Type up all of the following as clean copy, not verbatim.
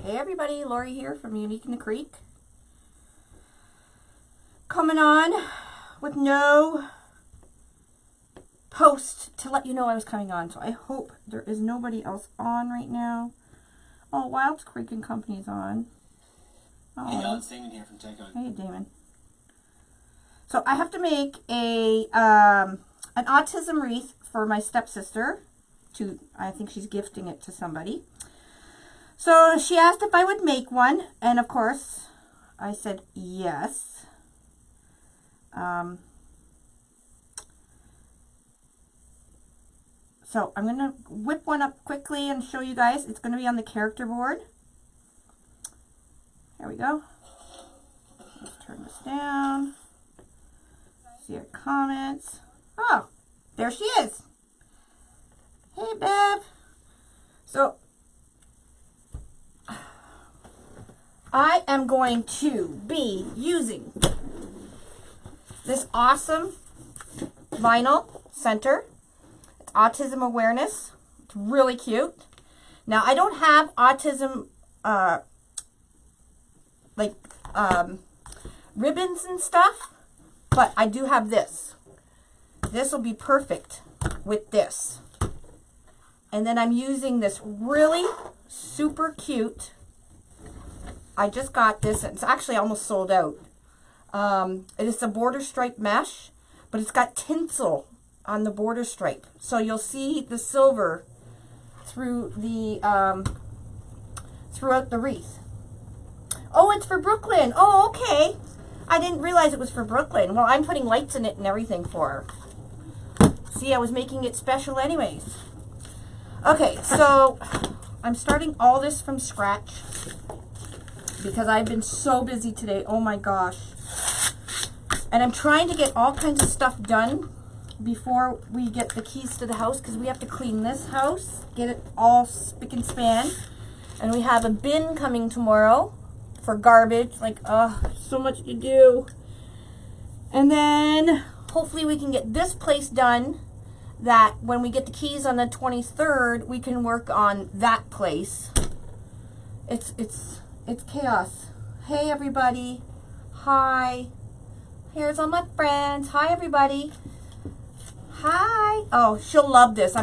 Hey everybody, Lori here from Unique in the Creek. Coming on with no post to let you know I was coming on. So I hope there is nobody else on right now. Oh, Wild Creek and Company's on. Oh. Hey y'all, it's Damon here from Deco. Hey Damon. So I have to make a an autism wreath for my stepsister. I think she's gifting it to somebody. So she asked if I would make one, and of course I said yes. So I'm going to whip one up quickly and show you guys. It's going to be on the character board. There we go. Let's turn this down. See her comments. Oh, there she is. Hey, Bev. So I am going to be using this awesome vinyl center. It's autism awareness. It's really cute. Now, I don't have autism ribbons and stuff, but I do have this. This will be perfect with this. And then I'm using this really super cute, I just got this, it's actually almost sold out. It is a border stripe mesh, but it's got tinsel on the border stripe. So you'll see the silver through the, throughout the wreath. Oh, it's for Brooklyn. Oh, okay. I didn't realize it was for Brooklyn. Well, I'm putting lights in it and everything for her. See, I was making it special anyways. Okay, so I'm starting all this from scratch because I've been so busy today. Oh my gosh. And I'm trying to get all kinds of stuff done before we get the keys to the house, because we have to clean this house, get it all spick and span. And we have a bin coming tomorrow for garbage. Like, oh, so much to do. And then hopefully we can get this place done, that when we get the keys on the 23rd, we can work on that place. It's chaos. Hey everybody. Hi. Here's all my friends. Hi everybody. Hi. Oh, she'll love this.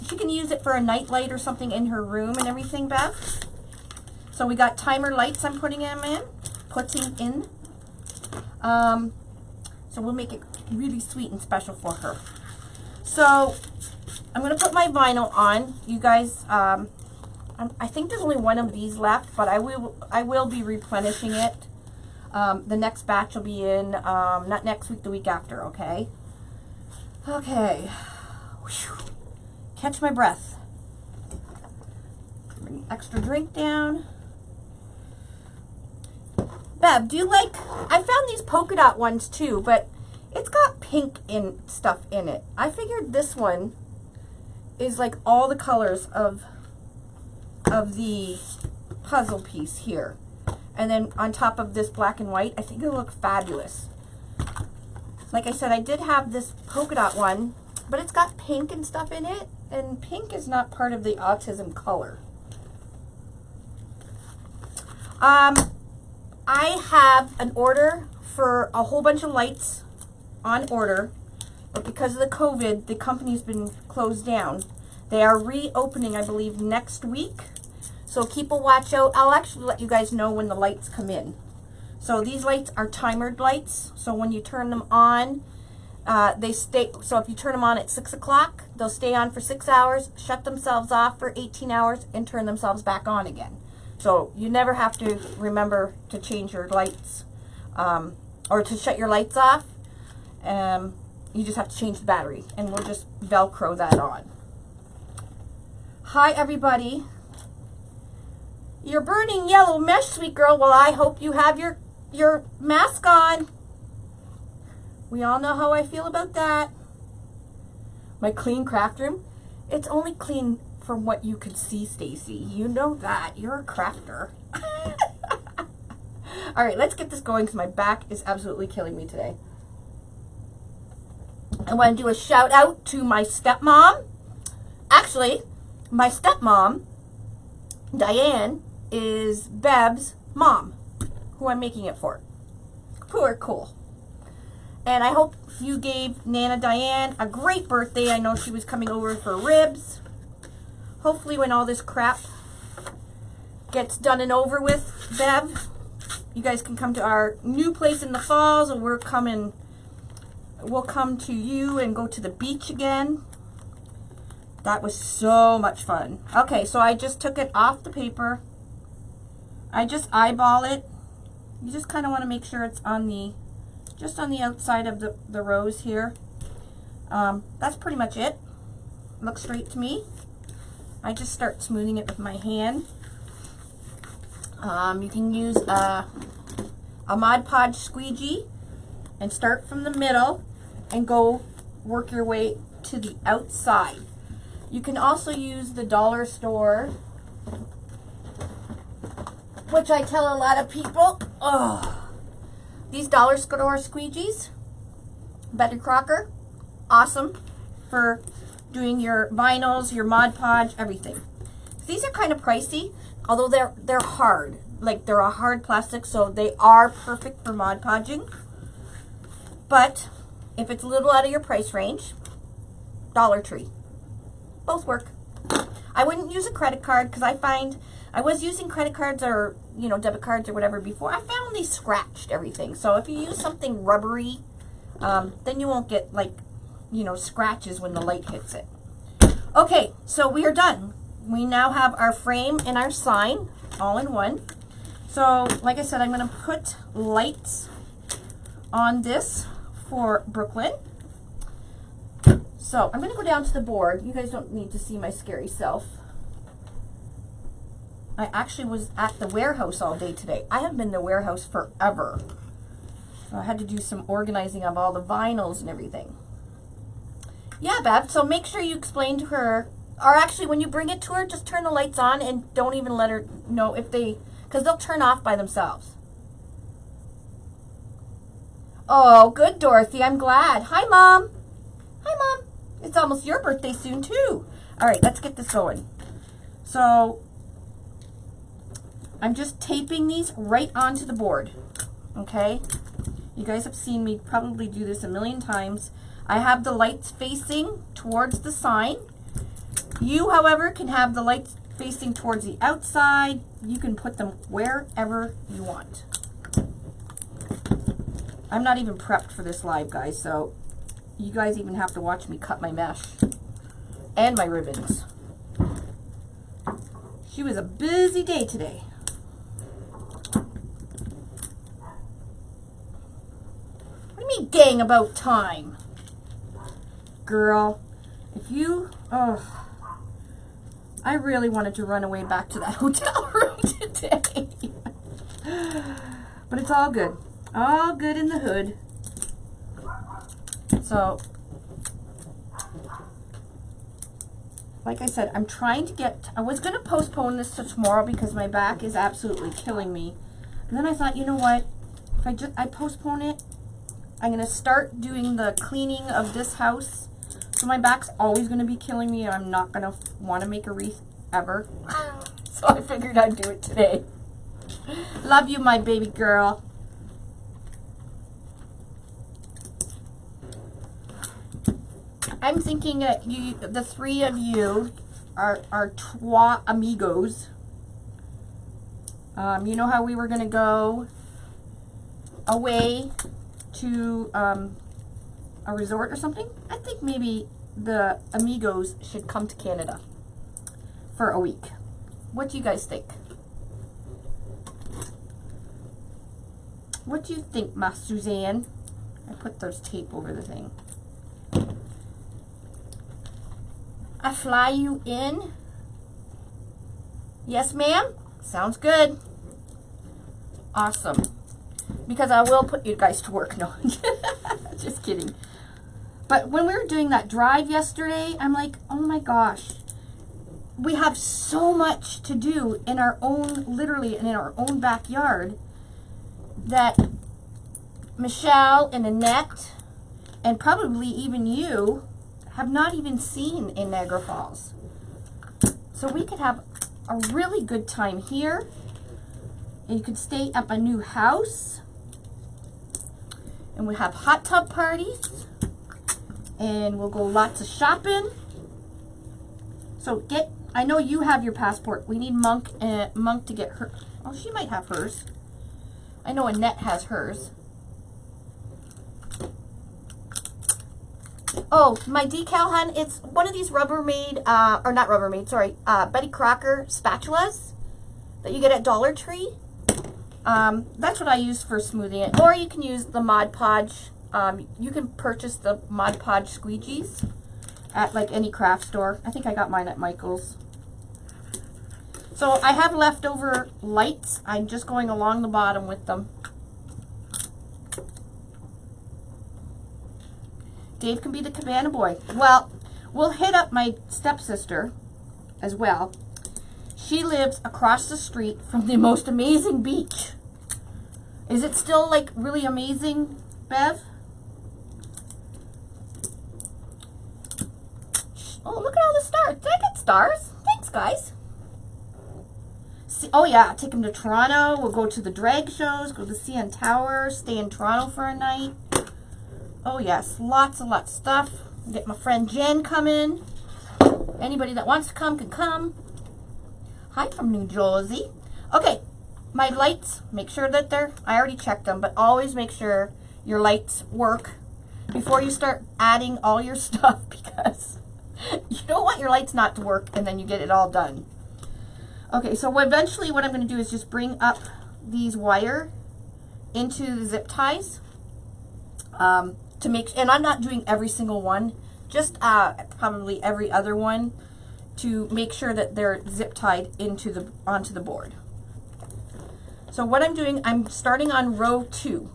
She can use it for a night light or something in her room and everything, Beth. So we got timer lights I'm putting in. So we'll make it really sweet and special for her. So I'm going to put my vinyl on. You guys, I think there's only one of these left, but I will be replenishing it. The next batch will be in, not next week, the week after, okay? Okay. Whew. Catch my breath. Bring extra drink down. Bev, do you like, I found these polka dot ones too, but it's got pink stuff in it. I figured this one is like all the colors of the puzzle piece here. And then on top of this black and white, I think it'll look fabulous. Like I said, I did have this polka dot one, but it's got pink and stuff in it, and pink is not part of the autism color. I have an order for a whole bunch of lights on order, but because of the COVID, the company's been closed down. They are reopening, I believe, next week. So keep a watch out. I'll actually let you guys know when the lights come in. So these lights are timered lights. So when you turn them on, they stay. So if you turn them on at 6 o'clock, they'll stay on for 6 hours, shut themselves off for 18 hours, and turn themselves back on again. So you never have to remember to change your lights or to shut your lights off. You just have to change the battery, and we'll just Velcro that on. Hi, everybody. You're burning yellow mesh, sweet girl. Well, I hope you have your mask on. We all know how I feel about that. My clean craft room. It's only clean from what you could see, Stacy. You know that. You're a crafter. All right, let's get this going because my back is absolutely killing me today. I want to do a shout out to my stepmom. Actually, my stepmom, Diane, is Bev's mom, who I'm making it for. Poor cool. And I hope you gave Nana Diane a great birthday. I know she was coming over for ribs. Hopefully when all this crap gets done and over with, Bev, you guys can come to our new place in the falls, and we'll come to you and go to the beach again. That was so much fun. Okay, so I just took it off the paper. I just eyeball it. You just kind of want to make sure it's on the, just on the outside of the rose here. That's pretty much it. Looks straight to me. I just start smoothing it with my hand. You can use a Mod Podge squeegee and start from the middle and go work your way to the outside. You can also use the dollar store, which I tell a lot of people, oh, these dollar store squeegees, Betty Crocker, awesome for doing your vinyls, your Mod Podge, everything. These are kind of pricey, although they're hard. Like, they're a hard plastic, so they are perfect for Mod Podging. But if it's a little out of your price range, Dollar Tree. Both work. I wouldn't use a credit card because I find I was using credit cards or, you know, debit cards or whatever before. I found they scratched everything. So if you use something rubbery, then you won't get, like, you know, scratches when the light hits it. Okay, so we are done. We now have our frame and our sign all in one. So, like I said, I'm going to put lights on this for Brooklyn. So, I'm going to go down to the board. You guys don't need to see my scary self. I actually was at the warehouse all day today. I have been in the warehouse forever. So I had to do some organizing of all the vinyls and everything. Yeah, Bev, so make sure you explain to her, or actually when you bring it to her, just turn the lights on and don't even let her know if they, because they'll turn off by themselves. Oh, good, Dorothy. I'm glad. Hi, Mom. Hi, Mom. It's almost your birthday soon, too. All right, let's get this going. So, I'm just taping these right onto the board, okay? You guys have seen me probably do this a million times. I have the lights facing towards the sign. You, however, can have the lights facing towards the outside. You can put them wherever you want. I'm not even prepped for this live, guys, so you guys even have to watch me cut my mesh and my ribbons. She was a busy day today. What do you mean, dang about time? Girl, if you, oh, I really wanted to run away back to that hotel room today. But it's all good. All good in the hood. So, like I said, I'm trying to get, I was going to postpone this to tomorrow because my back is absolutely killing me. And then I thought, you know what, if I postpone it, I'm going to start doing the cleaning of this house. So my back's always going to be killing me and I'm not going to want to make a wreath ever. So I figured I'd do it today. Love you, my baby girl. I'm thinking that the three of you are trois amigos. You know how we were going to go away to a resort or something? I think maybe the amigos should come to Canada for a week. What do you guys think? What do you think, Ma Suzanne? I put those tape over the thing. I fly you in? Yes, ma'am? Sounds good. Awesome. Because I will put you guys to work. No, just kidding. But when we were doing that drive yesterday, I'm like, oh my gosh. We have so much to do in our own, literally in our own backyard, that Michelle and Annette, and probably even you, have not even seen in Niagara Falls. So we could have a really good time here. And you could stay at my new house. And we have hot tub parties. And we'll go lots of shopping. So I know you have your passport. We need Monk to get her. Oh, she might have hers. I know Annette has hers. Oh, my decal, hun, it's one of these Rubbermaid, or not Rubbermaid, sorry, Betty Crocker spatulas that you get at Dollar Tree. That's what I use for smoothing it. Or you can use the Mod Podge. You can purchase the Mod Podge squeegees at like any craft store. I think I got mine at Michael's. So I have leftover lights. I'm just going along the bottom with them. Dave can be the cabana boy. Well, we'll hit up my stepsister as well. She lives across the street from the most amazing beach. Is it still like really amazing, Bev? Oh, look at all the stars. Did I get stars? Thanks, guys. See, oh yeah, take them to Toronto. We'll go to the drag shows, go to the CN Tower, stay in Toronto for a night. Oh yes, lots and lots of stuff. Get my friend Jen coming. Anybody that wants to come can come. Hi from New Jersey. Okay, my lights, make sure that I already checked them, but always make sure your lights work before you start adding all your stuff, because you don't want your lights not to work and then you get it all done. Okay, so eventually what I'm going to do is just bring up these wire into the zip ties. To make, and I'm not doing every single one, just probably every other one, to make sure that they're zip tied onto the board. So what I'm doing, I'm starting on row 2.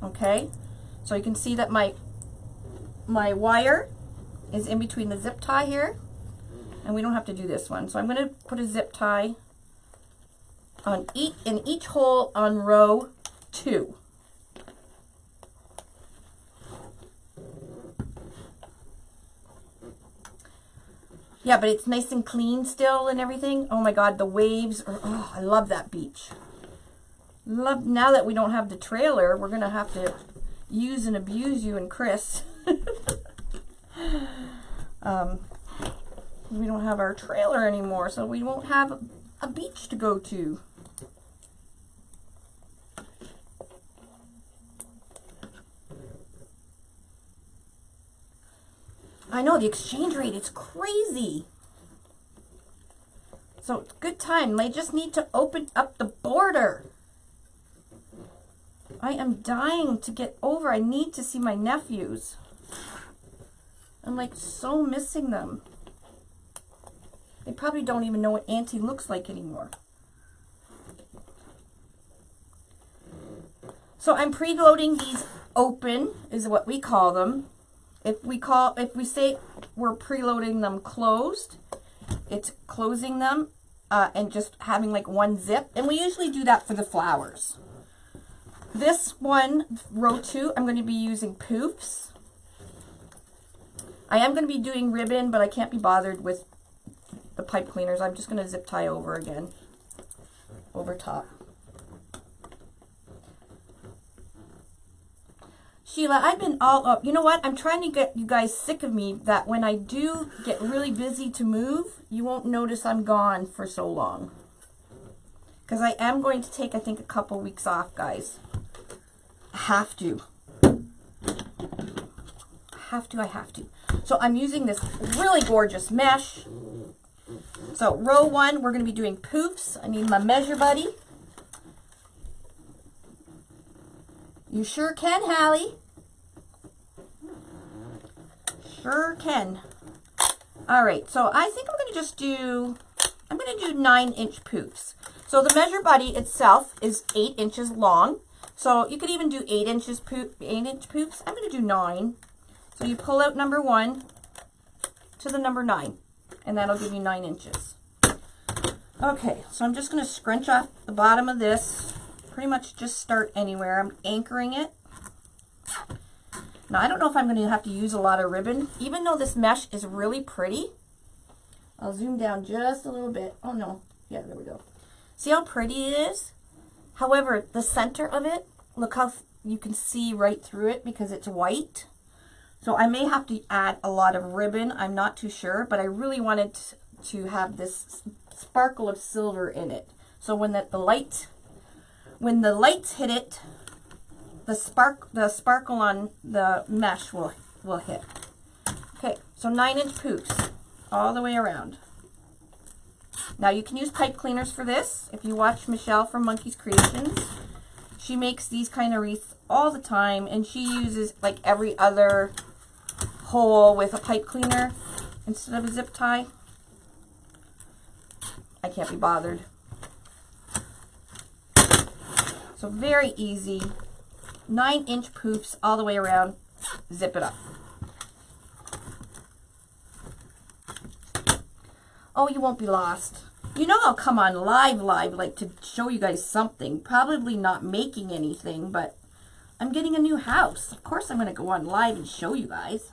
Okay, so you can see that my wire is in between the zip tie here, and we don't have to do this one. So I'm going to put a zip tie on in each hole on row 2. Yeah, but it's nice and clean still and everything. Oh my God, the waves are, oh, I love that beach. Now that we don't have the trailer, we're going to have to use and abuse you and Chris. We don't have our trailer anymore, so we won't have a beach to go to. I know, the exchange rate, it's crazy. So it's a good time. They just need to open up the border. I am dying to get over. I need to see my nephews. I'm like so missing them. They probably don't even know what Auntie looks like anymore. So I'm preloading these open, is what we call them. If we say we're preloading them closed, it's closing them and just having like one zip. And we usually do that for the flowers. This one, row 2, I'm going to be using poofs. I am going to be doing ribbon, but I can't be bothered with the pipe cleaners. I'm just going to zip tie over again, over top. Sheila, I've been all up. You know what? I'm trying to get you guys sick of me that when I do get really busy to move, you won't notice I'm gone for so long. Because I am going to take, I think, a couple weeks off, guys. I have to. I have to. So I'm using this really gorgeous mesh. So row 1, we're going to be doing poofs. I need my measure buddy. You sure can, Hallie. Sure can. All right, so I think I'm going to do 9-inch poofs. So the measure buddy itself is 8 inches long. So you could even do 8-inch poofs. I'm going to do 9. So you pull out number 1 to the number 9, and that'll give you 9 inches. Okay, so I'm just going to scrunch off the bottom of this. Pretty much just start anywhere. I'm anchoring it. Now I don't know if I'm going to have to use a lot of ribbon, even though this mesh is really pretty. I'll zoom down just a little bit. Oh no, Yeah, there we go. See how pretty it is? However, the center of it, look how you can see right through it because it's white. So I may have to add a lot of ribbon. I'm not too sure, but I really wanted to have this sparkle of silver in it. So when the lights hit it, the sparkle on the mesh will hit. Okay, so 9-inch poofs all the way around. Now you can use pipe cleaners for this. If you watch Michelle from Monkey's Creations, she makes these kind of wreaths all the time, and she uses like every other hole with a pipe cleaner instead of a zip tie. I can't be bothered. So very easy. 9-inch poofs all the way around. Zip it up. Oh, you won't be lost. You know I'll come on live, like to show you guys something. Probably not making anything, but I'm getting a new house. Of course I'm going to go on live and show you guys.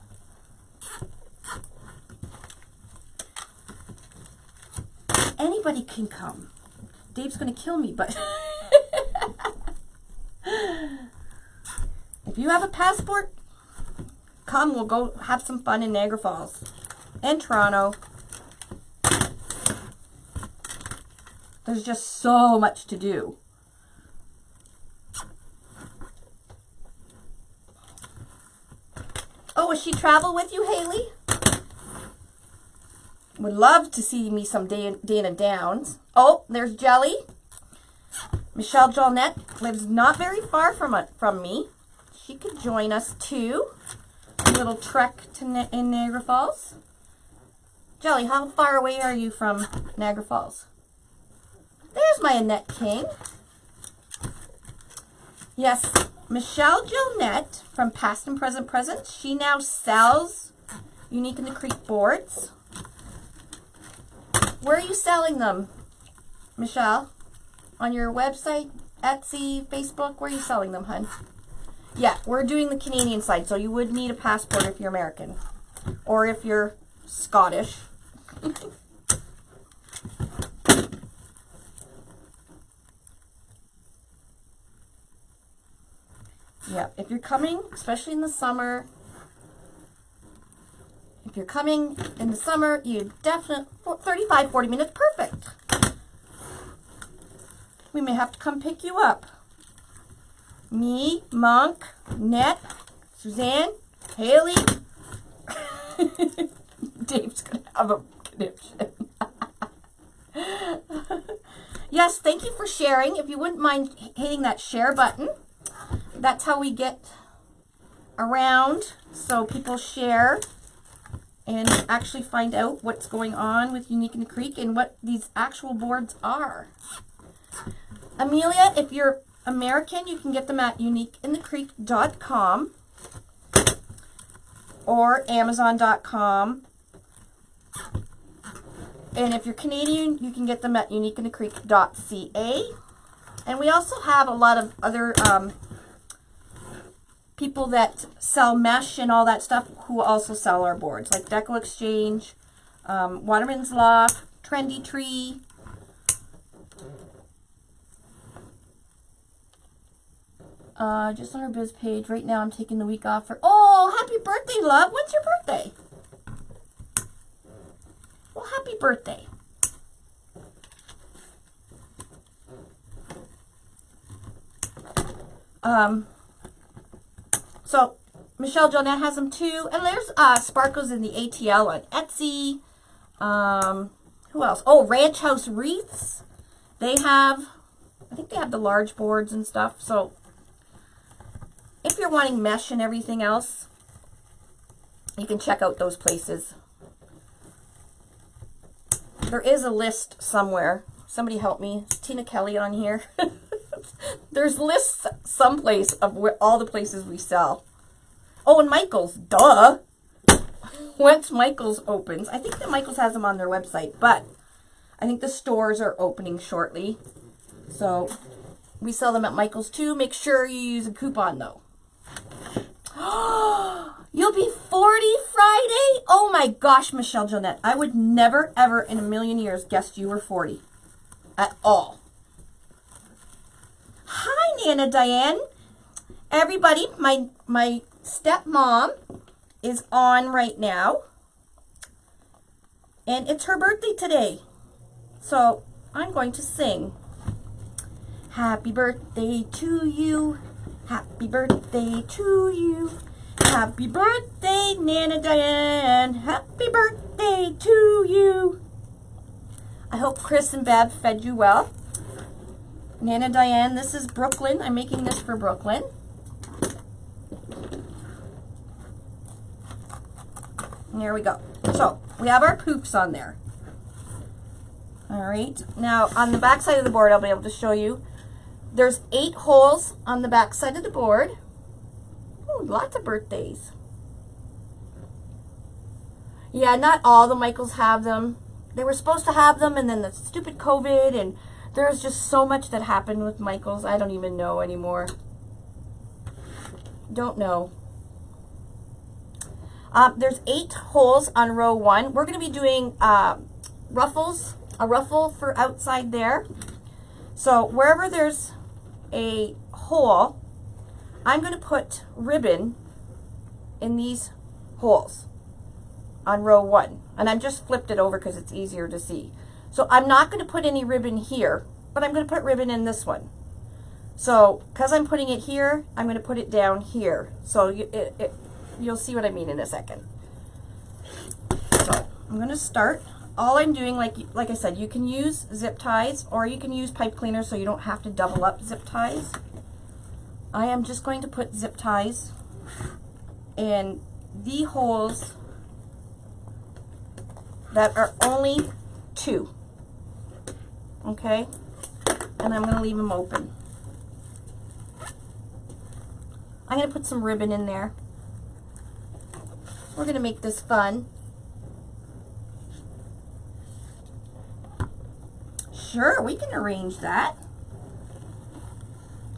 Anybody can come. Dave's going to kill me, but if you have a passport, come. We'll go have some fun in Niagara Falls and Toronto. There's just so much to do. Oh, will she travel with you, Haley? Would love to see me some Dana Downs. Oh, there's Jelly. Michelle Jolnette lives not very far from me. She could join us too. A little trek to in Niagara Falls. Jelly, how far away are you from Niagara Falls? There's my Annette King. Yes, Michelle Jolnette from Past and Present Presents. She now sells Unique in the Creek boards. Where are you selling them, Michelle? On your website, Etsy, Facebook? Where are you selling them, hun? Yeah, we're doing the Canadian side, so you would need a passport if you're American. Or if you're Scottish. Yeah, if you're coming, especially in the summer, if you're coming in the summer, you definitely, 35, 40 minutes, perfect. We may have to come pick you up. Me, Monk, Net, Suzanne, Haley. Dave's going to have a conniption. Yes, thank you for sharing. If you wouldn't mind hitting that share button. That's how we get around, so people share and actually find out what's going on with Unique in the Creek and what these actual boards are. Amelia, if you're American, you can get them at uniqueinthecreek.com or amazon.com. And if you're Canadian, you can get them at uniqueinthecreek.ca. And we also have a lot of other people that sell mesh and all that stuff who also sell our boards, like Deco Exchange, Waterman's Loft, Trendy Tree. Just on our biz page. Right now I'm taking the week off for... Oh, happy birthday, love. When's your birthday? Well, happy birthday. So Michelle Jonette has them too, and there's sparkles in the ATL on Etsy. Who else? Oh, Ranch House Wreaths. They have, I think they have the large boards and stuff. So if you're wanting mesh and everything else, you can check out those places. There is a list somewhere. Somebody help me. Is Tina Kelly on here? There's lists someplace of where all the places we sell. Oh, and Michael's, duh. Once Michael's opens, I think that Michael's has them on their website, but I think the stores are opening shortly. So we sell them at Michael's too. Make sure you use a coupon though. You'll be 40 Friday? Oh my gosh, Michelle Jonette. I would never, ever in a million years guessed you were 40. at all. Hi, Nana Diane. Everybody, my stepmom is on right now. And it's her birthday today. So I'm going to sing. Happy birthday to you. Happy birthday to you. Happy birthday, Nana Diane. Happy birthday to you. I hope Chris and Bab fed you well. Nana Diane, this is Brooklyn. I'm making this for Brooklyn. And there we go. So we have our poops on there. All right. Now on the back side of the board, I'll be able to show you. There's 8 holes on the back side of the board. Ooh, lots of birthdays. Yeah, not all the Michaels have them. They were supposed to have them, and then the stupid COVID, and there's just so much that happened with Michaels. I don't even know anymore. Don't know. There's 8 holes on row 1. We're going to be doing ruffles, a ruffle for outside there. So wherever there's a hole, I'm going to put ribbon in these holes on row 1. And I've just flipped it over because it's easier to see. So I'm not going to put any ribbon here, but I'm going to put ribbon in this one. So because I'm putting it here, I'm going to put it down here. So you'll see what I mean in a second. So I'm going to start. All I'm doing, like I said, you can use zip ties or you can use pipe cleaner so you don't have to double up zip ties. I am just going to put zip ties in the holes that are only 2. Okay? And I'm going to leave them open. I'm going to put some ribbon in there. We're going to make this fun. Sure, we can arrange that.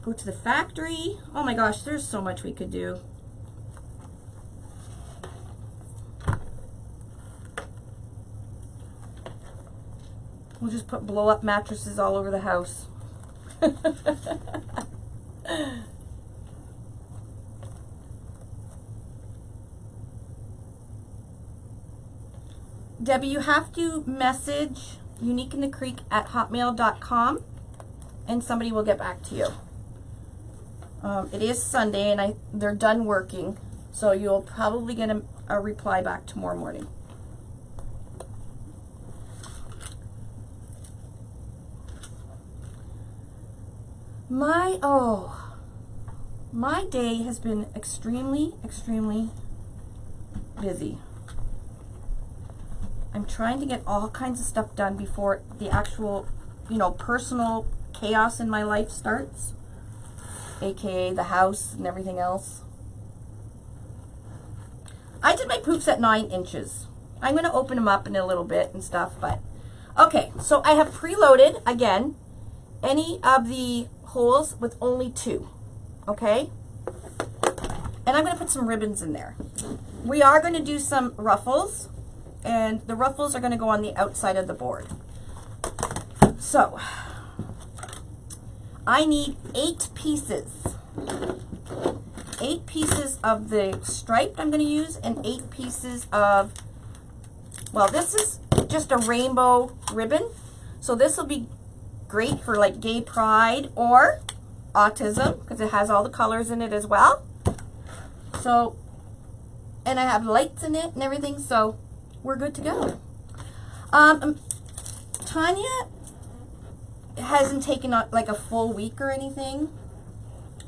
Go to the factory. Oh my gosh, there's so much we could do. We'll just put blow-up mattresses all over the house. Debbie, you have to message uniqueinthecreek@hotmail.com and somebody will get back to you. It is Sunday and they're done working, so you'll probably get a reply back tomorrow morning. My day has been extremely busy. I'm trying to get all kinds of stuff done before the actual, personal chaos in my life starts, aka the house and everything else. I did my poops at 9 inches. I'm going to open them up in a little bit and stuff, but okay, so I have preloaded again any of the holes with only 2. Okay, and I'm going to put some ribbons in there. We are going to do some ruffles, and the ruffles are going to go on the outside of the board. So I need 8 pieces. 8 pieces of the striped I'm going to use, and 8 pieces of, well, this is just a rainbow ribbon, so this will be great for like gay pride or autism because it has all the colors in it as well. So, and I have lights in it and everything, so we're good to go. Tanya hasn't taken like a full week or anything,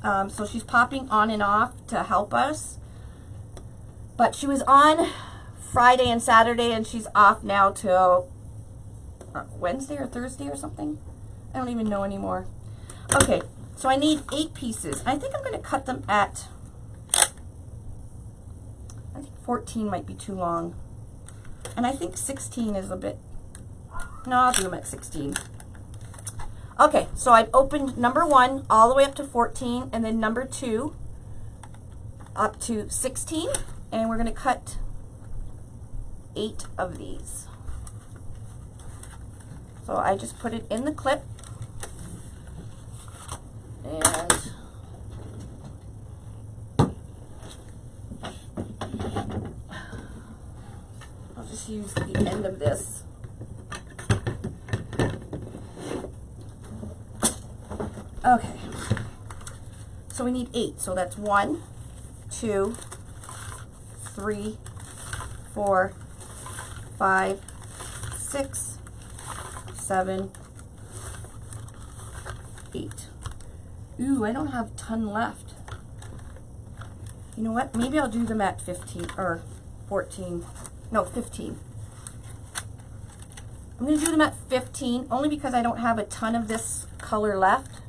so she's popping on and off to help us, but she was on Friday and Saturday and she's off now till Wednesday or Thursday or something. I don't even know anymore. Okay, so I need 8 pieces. I think I'm going to cut them at, I think 14 might be too long. And I think 16 is a bit, no, I'll do them at 16. Okay, so I've opened number 1 all the way up to 14, and then number 2 up to 16, and we're going to cut 8 of these. So I just put it in the clip, and I'll just use the end of this. Okay, so we need 8. So that's 1, 2, 3, 4, 5, 6, 7, 8. Ooh, I don't have a ton left. You know what? Maybe I'll do them at 15 or 14. No, 15. I'm going to do them at 15 only because I don't have a ton of this color left.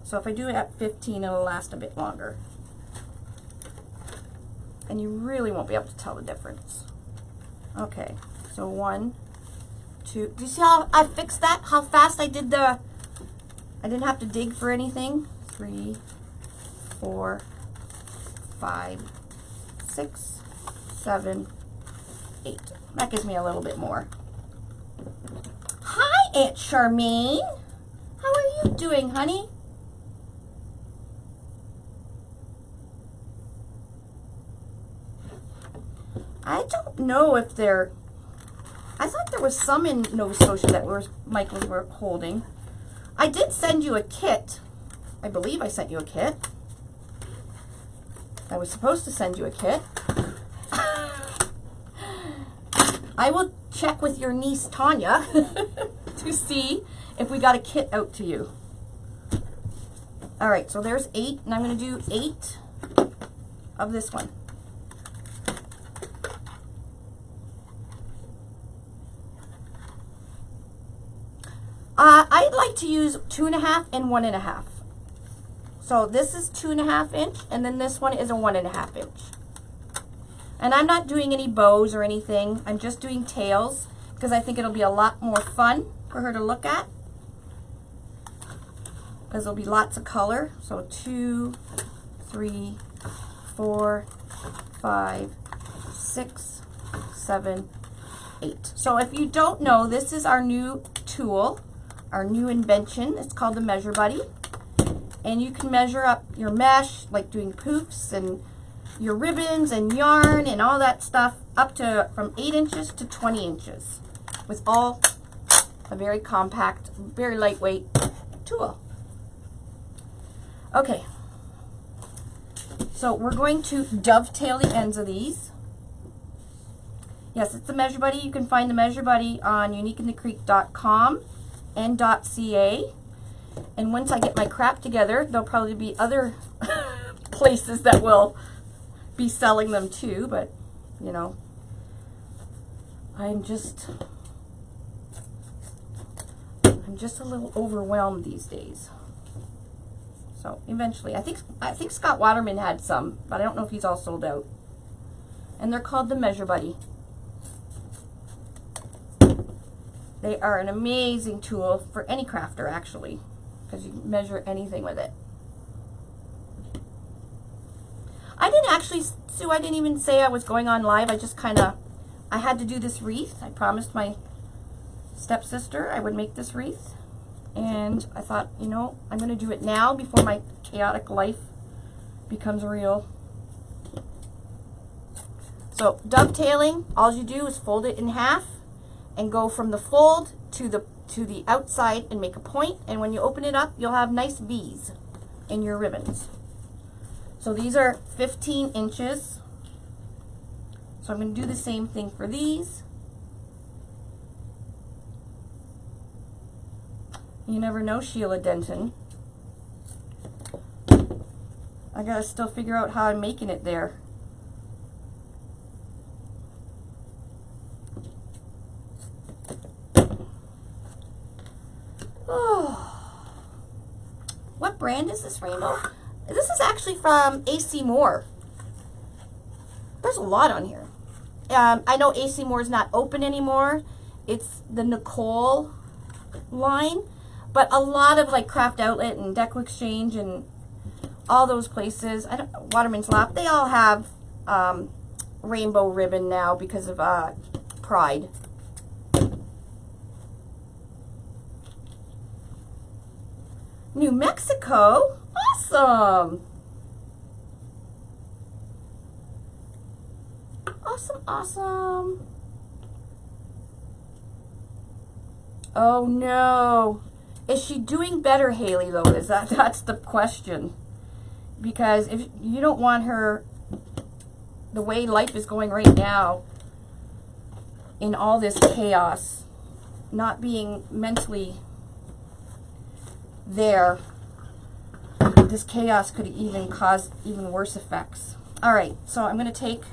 So if I do it at 15, it'll last a bit longer. And you really won't be able to tell the difference. Okay, so 1, 2. Do you see how I fixed that? How fast I did the... I didn't have to dig for anything. 3, 4, 5, 6, 7, 8. That gives me a little bit more. Hi, Aunt Charmaine. How are you doing, honey? I don't know if they're... I thought there was some in Nova Scotia that Michael's were holding. I did send you a kit. I believe I sent you a kit. I was supposed to send you a kit. I will check with your niece Tanya to see if we got a kit out to you. All right, so there's 8, and I'm going to do 8 of this one. I'd like to use 2.5 and 1.5. So this is 2.5 inch, and then this one is a 1.5 inch. And I'm not doing any bows or anything. I'm just doing tails because I think it'll be a lot more fun for her to look at. Because there'll be lots of color. So 2, 3, 4, 5, 6, 7, 8. So if you don't know, this is our new tool. Our new invention. It's called the Measure Buddy. And you can measure up your mesh, like doing poofs, and your ribbons and yarn and all that stuff, up to from 8 inches to 20 inches with all a very compact, very lightweight tool. Okay, so we're going to dovetail the ends of these. Yes, it's the Measure Buddy. You can find the Measure Buddy on uniqueinthecreek.com and .ca. And once I get my crap together, there'll probably be other places that will be selling them too, but you know, I'm just a little overwhelmed these days. So eventually, I think Scott Waterman had some, but I don't know if he's all sold out. And they're called the Measure Buddy. They are an amazing tool for any crafter, actually, because you can measure anything with it. I didn't actually, Sue, I didn't even say I was going on live. I just I had to do this wreath. I promised my stepsister I would make this wreath. And I thought, you know, I'm going to do it now before my chaotic life becomes real. So dovetailing, all you do is fold it in half and go from the fold to the outside and make a point, and when you open it up, you'll have nice V's in your ribbons. So these are 15 inches. So I'm going to do the same thing for these. You never know, Sheila Denton. I gotta still figure out how I'm making it there. Oh. What brand is this rainbow? This is actually from AC Moore. There's a lot on here. I know AC Moore is not open anymore. It's the Nicole line. But a lot of like Craft Outlet and Deco Exchange and all those places, Waterman's Lap, they all have rainbow ribbon now because of Pride. New Mexico? Awesome. Awesome, awesome. Oh no. Is she doing better, Haley, though? That's the question. Because if you don't want her, the way life is going right now, in all this chaos, not being mentally there, this chaos could even cause even worse effects. All right, so I'm going to take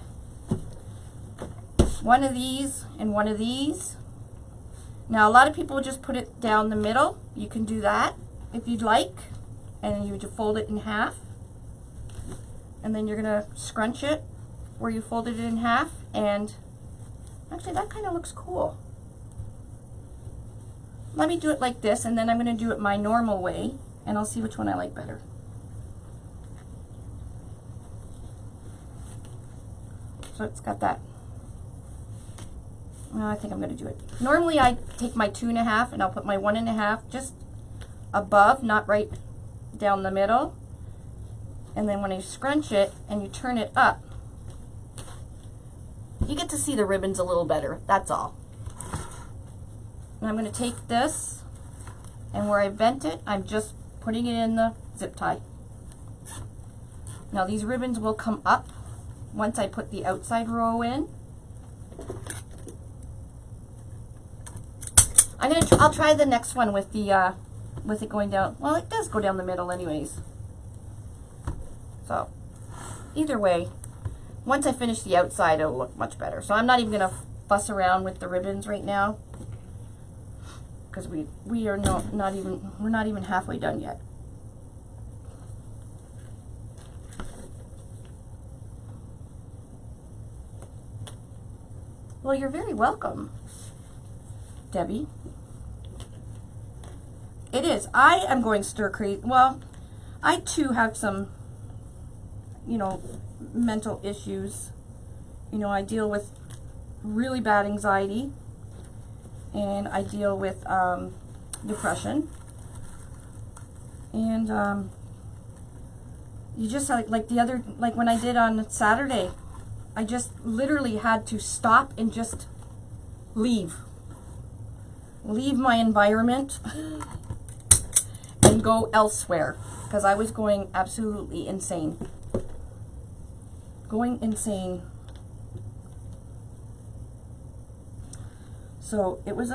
one of these and one of these. Now, a lot of people just put it down the middle. You can do that if you'd like, and you would fold it in half. And then you're going to scrunch it where you folded it in half, and actually that kind of looks cool. Let me do it like this, and then I'm going to do it my normal way, and I'll see which one I like better. So it's got that. Well, I think I'm going to do it. Normally I take my 2.5 and I'll put my 1.5 just above, not right down the middle. And then when you scrunch it and you turn it up, you get to see the ribbons a little better, that's all. And I'm going to take this, and where I bent it, I'm just putting it in the zip tie. Now these ribbons will come up once I put the outside row in. I'll try the next one with the with it going down. Well, it does go down the middle anyways. So either way, once I finish the outside, it'll look much better. So I'm not even going to fuss around with the ribbons right now, because we're not even halfway done yet. Well, you're very welcome, Debbie. It is. I am going stir crazy. Well, I too have some, mental issues. I deal with really bad anxiety, and I deal with depression. And you just like the other, like when I did on Saturday, I just literally had to stop and just leave my environment and go elsewhere, because I was going absolutely insane. Going insane. So it was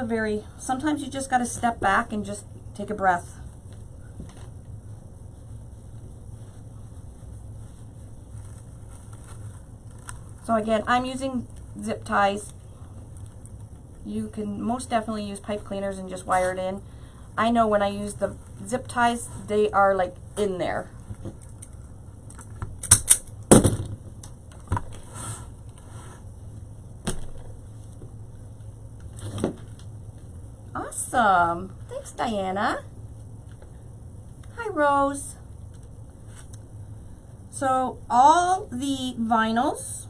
sometimes you just got to step back and just take a breath. So again, I'm using zip ties. You can most definitely use pipe cleaners and just wire it in. I know when I use the zip ties, they are like in there. Awesome. Thanks, Diana. Hi, Rose. So all the vinyls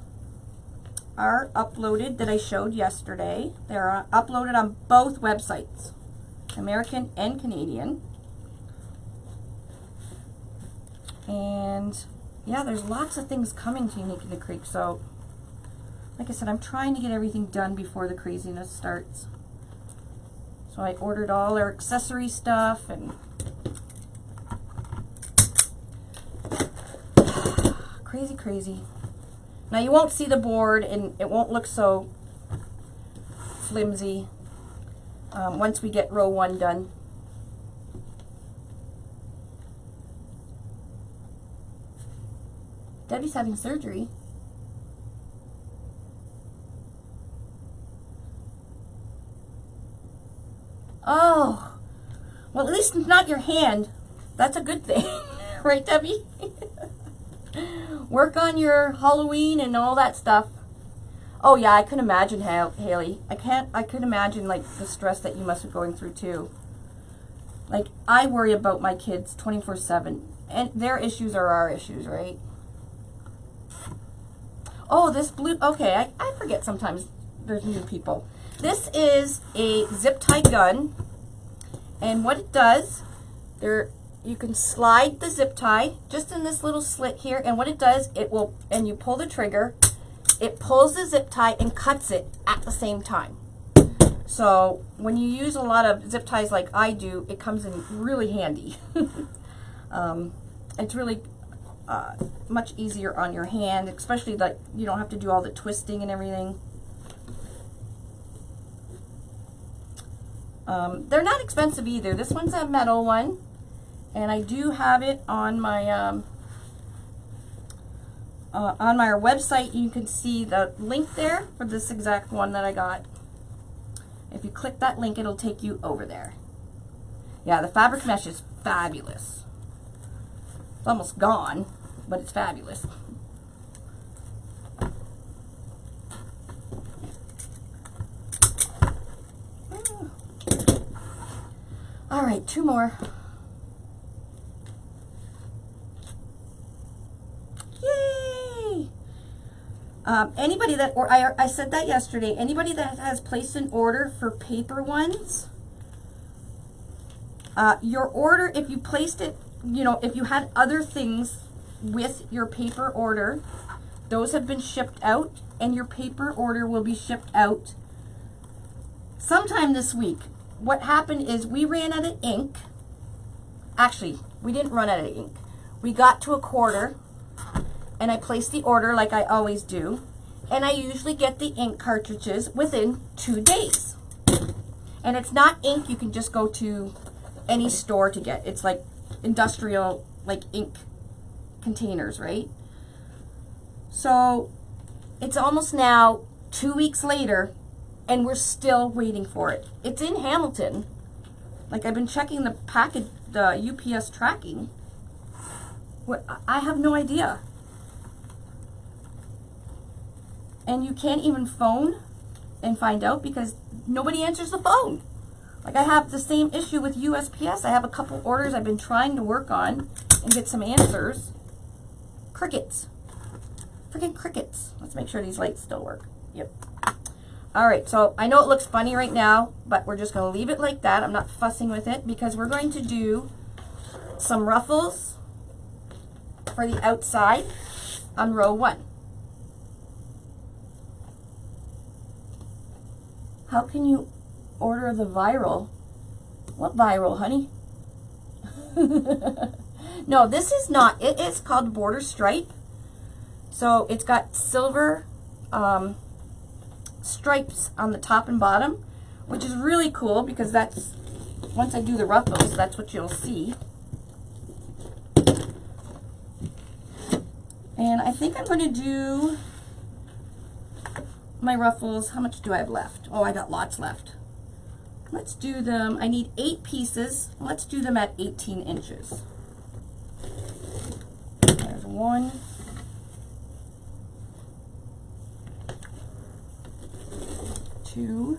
are uploaded that I showed yesterday. They're uploaded on both websites, American and Canadian. And yeah, there's lots of things coming to Unique in the Creek. So like I said, I'm trying to get everything done before the craziness starts. So I ordered all our accessory stuff, and crazy. Now you won't see the board, and it won't look so flimsy once we get row 1 done. Debbie's having surgery. Oh, well, at least not your hand. That's a good thing. Right, Debbie? Work on your Halloween and all that stuff. Oh yeah, I can imagine, Haley. I could imagine like the stress that you must be going through too. Like, I worry about my kids 24/7, and their issues are our issues, right? Oh, this blue, okay, I forget sometimes there's new people. This is a zip tie gun, and what it does, you can slide the zip tie just in this little slit here, and what it does, it will, and you pull the trigger, it pulls the zip tie and cuts it at the same time. So when you use a lot of zip ties like I do, it comes in really handy. It's really much easier on your hand, especially that you don't have to do all the twisting and everything. They're not expensive either. This one's a metal one, and I do have it on my website. You can see the link there for this exact one that I got. If you click that link, it'll take you over there. Yeah, the fabric mesh is fabulous. It's almost gone, but it's fabulous. All right, 2 more. Yay! Anybody that, or I said that yesterday, anybody that has placed an order for paper ones, your order, if you placed it, you know, if you had other things with your paper order, those have been shipped out, and your paper order will be shipped out sometime this week. What happened is we ran out of ink. Actually, we didn't run out of ink. We got to a quarter, and I placed the order like I always do, and I usually get the ink cartridges within 2 days. And it's not ink you can just go to any store to get. It's like industrial, like ink containers, right? So it's almost now 2 weeks later, and we're still waiting for it. It's in Hamilton. Like, I've been checking the package, the UPS tracking. What, I have no idea. And you can't even phone and find out because nobody answers the phone. Like, I have the same issue with USPS. I have a couple orders I've been trying to work on and get some answers. Crickets. Freaking crickets. Let's make sure these lights still work. Yep. All right, so I know it looks funny right now, but we're just going to leave it like that. I'm not fussing with it because we're going to do some ruffles for the outside on row 1. How can you order the viral? What viral, honey? No, this is not. It is called Border Stripe. So it's got silver stripes on the top and bottom, which is really cool because that's, once I do the ruffles, that's what you'll see. And I think I'm going to do my ruffles. How much do I have left? Oh, I got lots left. Let's do them. I need 8 pieces. Let's do them at 18 inches. There's 1. 2.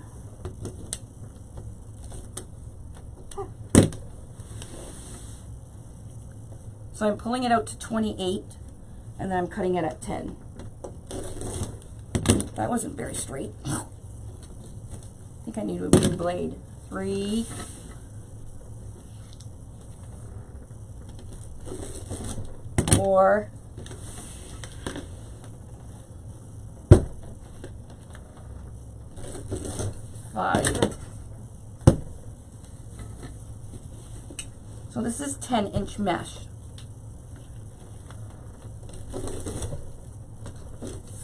So I'm pulling it out to 28, and then I'm cutting it at 10. That wasn't very straight. I think I need a new blade. 3. 4. 5. So this is 10-inch mesh.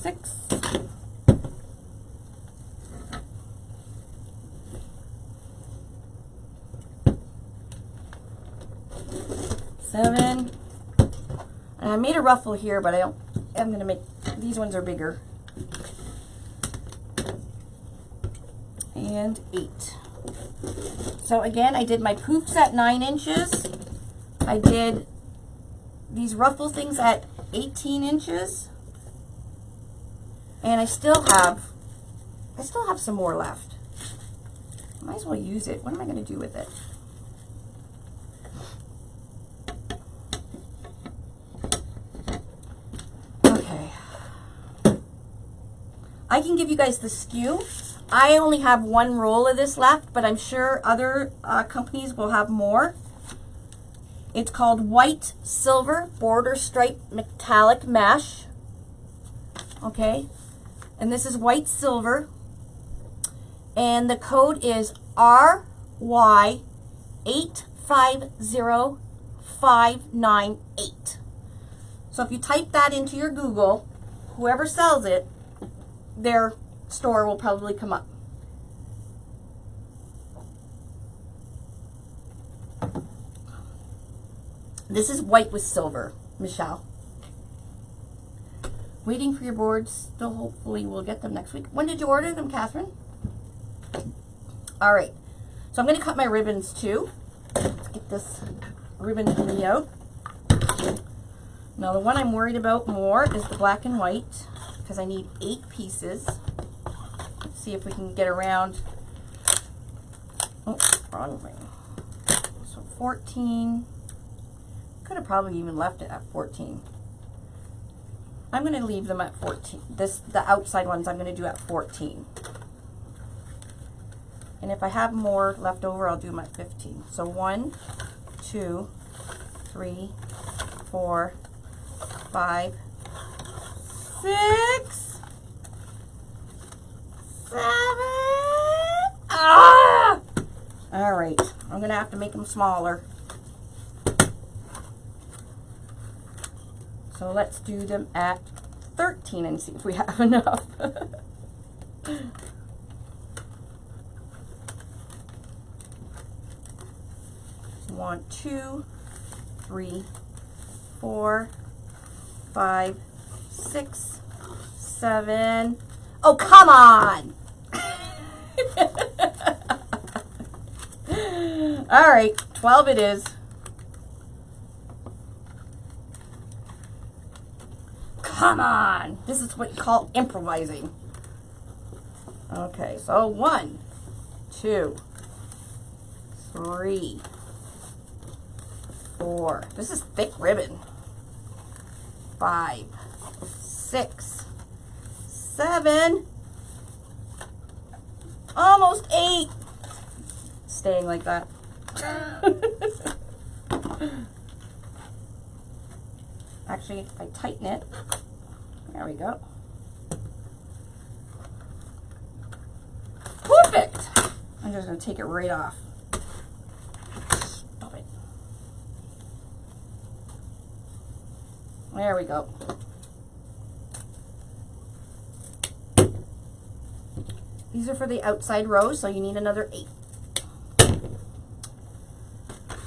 6. 7. And I made a ruffle here, but I'm going to make, these ones are bigger. And 8. So again, I did my poofs at 9 inches. I did these ruffle things at 18 inches. And I still have some more left. Might as well use it. What am I going to do with it? Okay. I can give you guys the skew. I only have 1 roll of this left, but I'm sure other companies will have more. It's called White Silver Border Stripe Metallic Mesh. Okay, and this is white silver, and the code is RY850598. So if you type that into your Google, whoever sells it, their store will probably come up. This is white with silver, Michelle. Waiting for your boards. Still hopefully we'll get them next week. When did you order them, Catherine? All right. So I'm going to cut my ribbons too. Let's get this ribbon thingy out. Now the one I'm worried about more is the black and white because I need 8 pieces. Let's see if we can get around. Oh, wrong thing. So 14. Could have probably even left it at 14. I'm going to leave them at 14. The outside ones I'm going to do at 14. And if I have more left over, I'll do them at 15. So 1, 2, 3, 4, 5, 6, 7. Ah! All right. I'm going to have to make them smaller. So let's do them at 13 and see if we have enough. 1, 2, 3, 4, 5, 6, 7. Oh, come on! All right, 12 it is. Come on! This is what you call improvising. Okay, so 1, 2, 3, 4. This is thick ribbon. 5, 6, 7. Almost 8. Staying like that. Actually, if I tighten it, there we go. Perfect. I'm just going to take it right off. Stop it. There we go. These are for the outside rows, so you need another 8.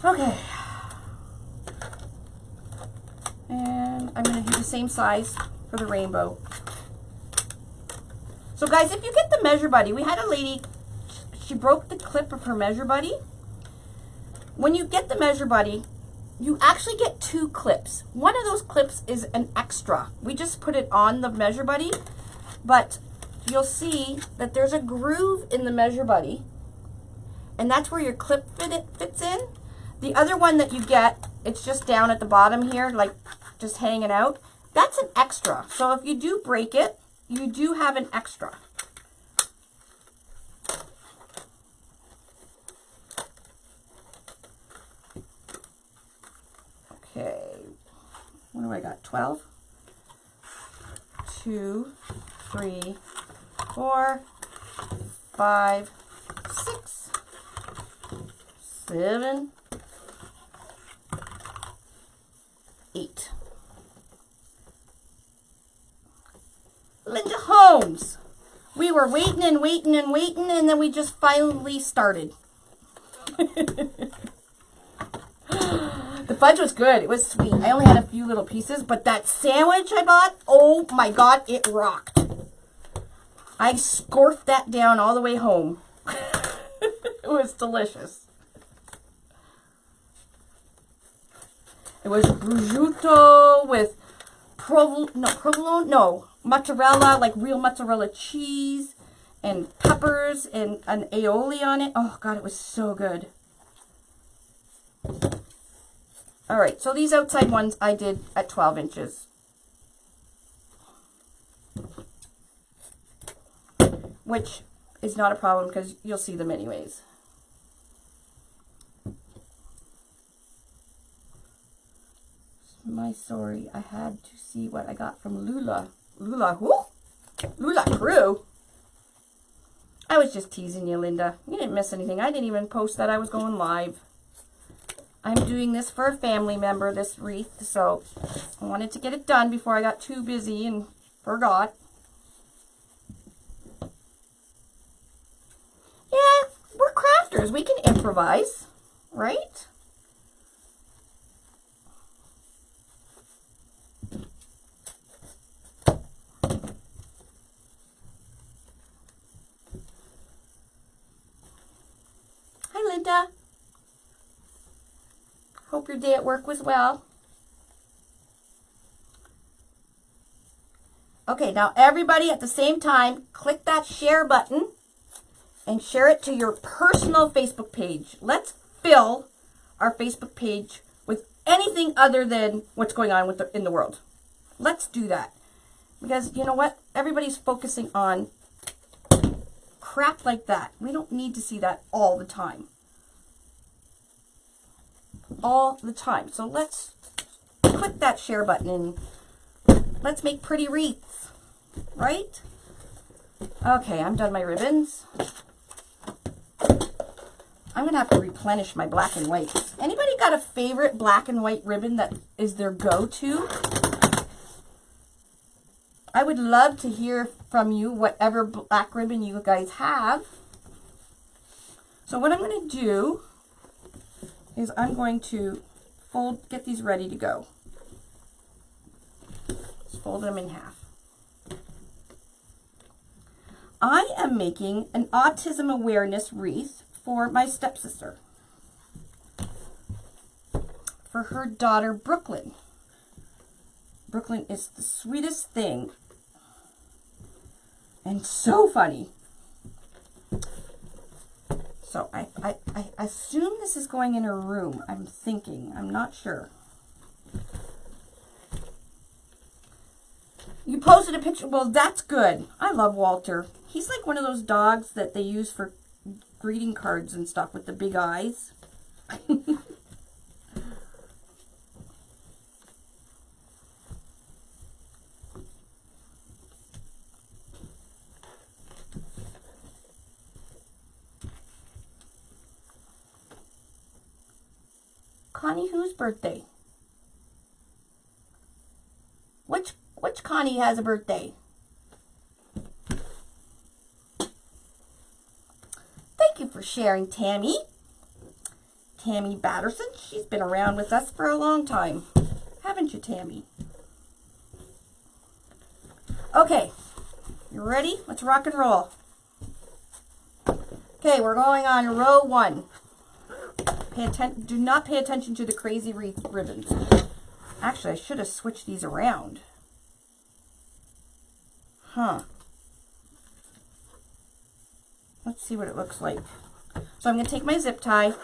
Okay. And I'm going to do the same size for the rainbow. So guys, if you get the Measure Buddy, we had a lady, she broke the clip of her Measure Buddy. When you get the Measure Buddy, you actually get 2 clips. One of those clips is an extra. We just put it on the Measure Buddy, but you'll see that there's a groove in the Measure Buddy, and that's where your clip fits in. The other one that you get, it's just down at the bottom here, like just hanging out. That's an extra. So if you do break it, you do have an extra. Okay, what do I got? 12? 2, 3, 4, 5, 6, 7, 8. Linda Holmes. We were waiting and waiting and waiting, and then we just finally started. The fudge was good. It was sweet. I only had a few little pieces, but that sandwich I bought, oh my God, it rocked. I scorfed that down all the way home. It was delicious. It was prosciutto with provolone, no, mozzarella, like real mozzarella cheese, and peppers, and an aioli on it. Oh God, it was so good. All right, so these outside ones I did at 12 inches. Which is not a problem because you'll see them anyways. My sorry, I had to see what I got from Lula. Lula who? Lula Crew? I was just teasing you, Linda. You didn't miss anything. I didn't even post that I was going live. I'm doing this for a family member, this wreath, so I wanted to get it done before I got too busy and forgot. Yeah, we're crafters. We can improvise, right? Hi, Linda. Hope your day at work was well. Okay, now everybody at the same time, click that share button and share it to your personal Facebook page. Let's fill our Facebook page with anything other than what's going on in the world. Let's do that. Because you know what? Everybody's focusing on crap like that. We don't need to see that all the time. All the time. So let's click that share button and let's make pretty wreaths, right? Okay, I'm done my ribbons. I'm going to have to replenish my black and white. Anybody got a favorite black and white ribbon that is their go-to? I would love to hear from you, whatever black ribbon you guys have. So what I'm going to do is I'm going to get these ready to go. Just fold them in half. I am making an autism awareness wreath for my stepsister, for her daughter Brooklyn. Brooklyn is the sweetest thing and so funny. So I assume this is going in her room. I'm thinking. I'm not sure. You posted a picture. Well, that's good. I love Walter. He's like one of those dogs that they use for greeting cards and stuff with the big eyes. Connie, whose birthday? Which Connie has a birthday? Thank you for sharing, Tammy. Tammy Batterson. She's been around with us for a long time. Haven't you, Tammy? Okay. You ready? Let's rock and roll. Okay, we're going on row 1. Do not pay attention to the crazy wreath ribbons. Actually, I should have switched these around. Huh. Let's see what it looks like. So I'm going to take my zip tie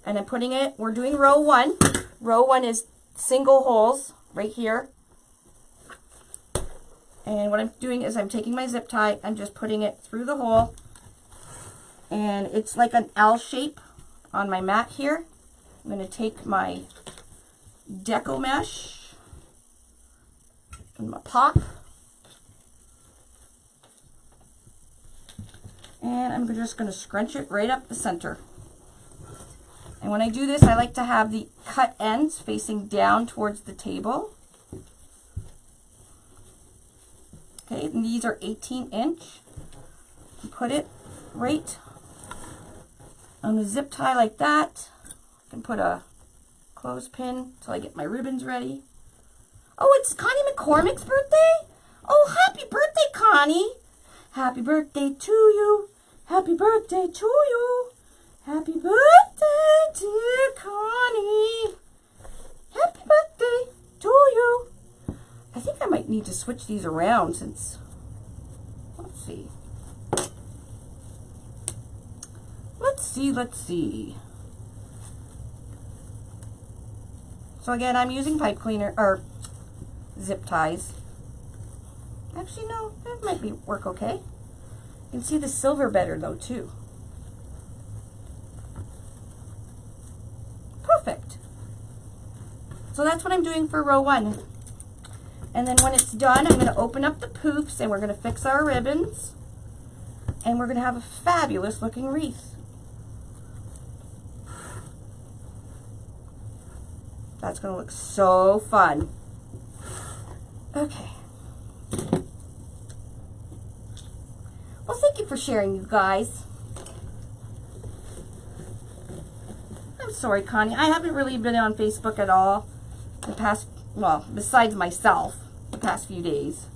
and I'm putting it, we're doing row 1. Row 1 is single holes right here. And what I'm doing is I'm taking my zip tie, I'm just putting it through the hole. And it's like an L shape on my mat here. I'm going to take my Deco mesh and my pop. And I'm just going to scrunch it right up the center. And when I do this, I like to have the cut ends facing down towards the table. Okay, and these are 18-inch. Put it right on the zip tie like that. I can put a clothespin until I get my ribbons ready. Oh, it's Connie McCormick's birthday? Oh, happy birthday, Connie. Happy birthday to you. Happy birthday to you. Happy birthday, dear Connie. Happy birthday to you. I think I might need to switch these around since, let's see. Let's see. So again, I'm using pipe cleaner, or zip ties. Actually, no, that might work okay. You can see the silver better though, too. Perfect. So that's what I'm doing for row 1. And then when it's done, I'm going to open up the poofs and we're going to fix our ribbons. And we're going to have a fabulous looking wreath. That's going to look so fun. Okay. Well, thank you for sharing, you guys. I'm sorry, Connie. I haven't really been on Facebook at all the past, well, besides myself, the past few days.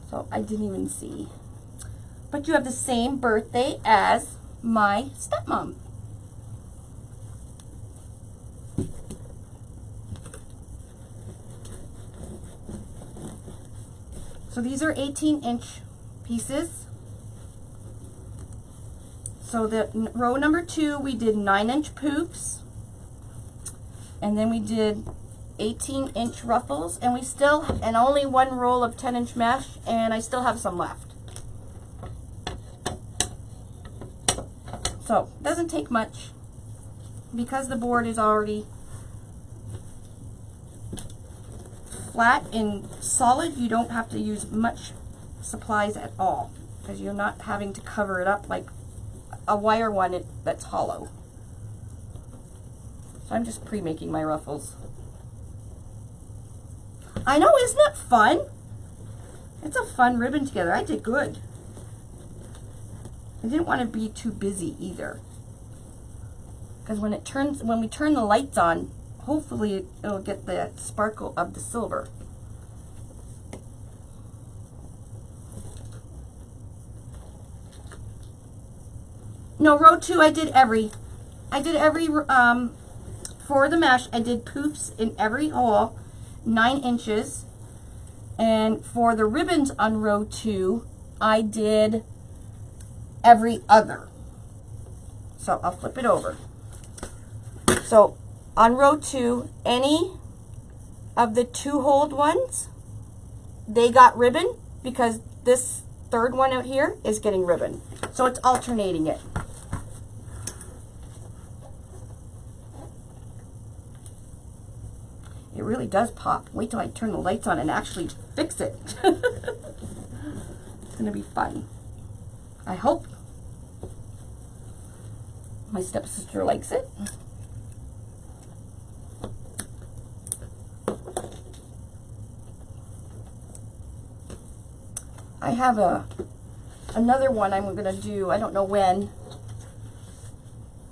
So I didn't even see. But you have the same birthday as my stepmom. So these are 18-inch pieces. So the row number 2, we did 9-inch poofs. And then we did 18-inch ruffles. And we still, and only one roll of 10-inch mesh. And I still have some left. So it doesn't take much. Because the board is already flat and solid, you don't have to use much supplies at all, because you're not having to cover it up like a wire one that's hollow. So I'm just pre-making my ruffles. I know, isn't it fun? It's a fun ribbon together. I did good. I didn't want to be too busy either, because when we turn the lights on, hopefully it'll get the sparkle of the silver. No, row 2 I did every for the mesh, I did poofs in every hole, 9 inches. And for the ribbons on row 2, I did every other. So I'll flip it over. So on row 2, any of the 2-holed ones, they got ribbon, because this third one out here is getting ribbon. So it's alternating it. It really does pop. Wait till I turn the lights on and actually fix it. It's going to be fun. I hope my stepsister likes it. I have another one I'm going to do, I don't know when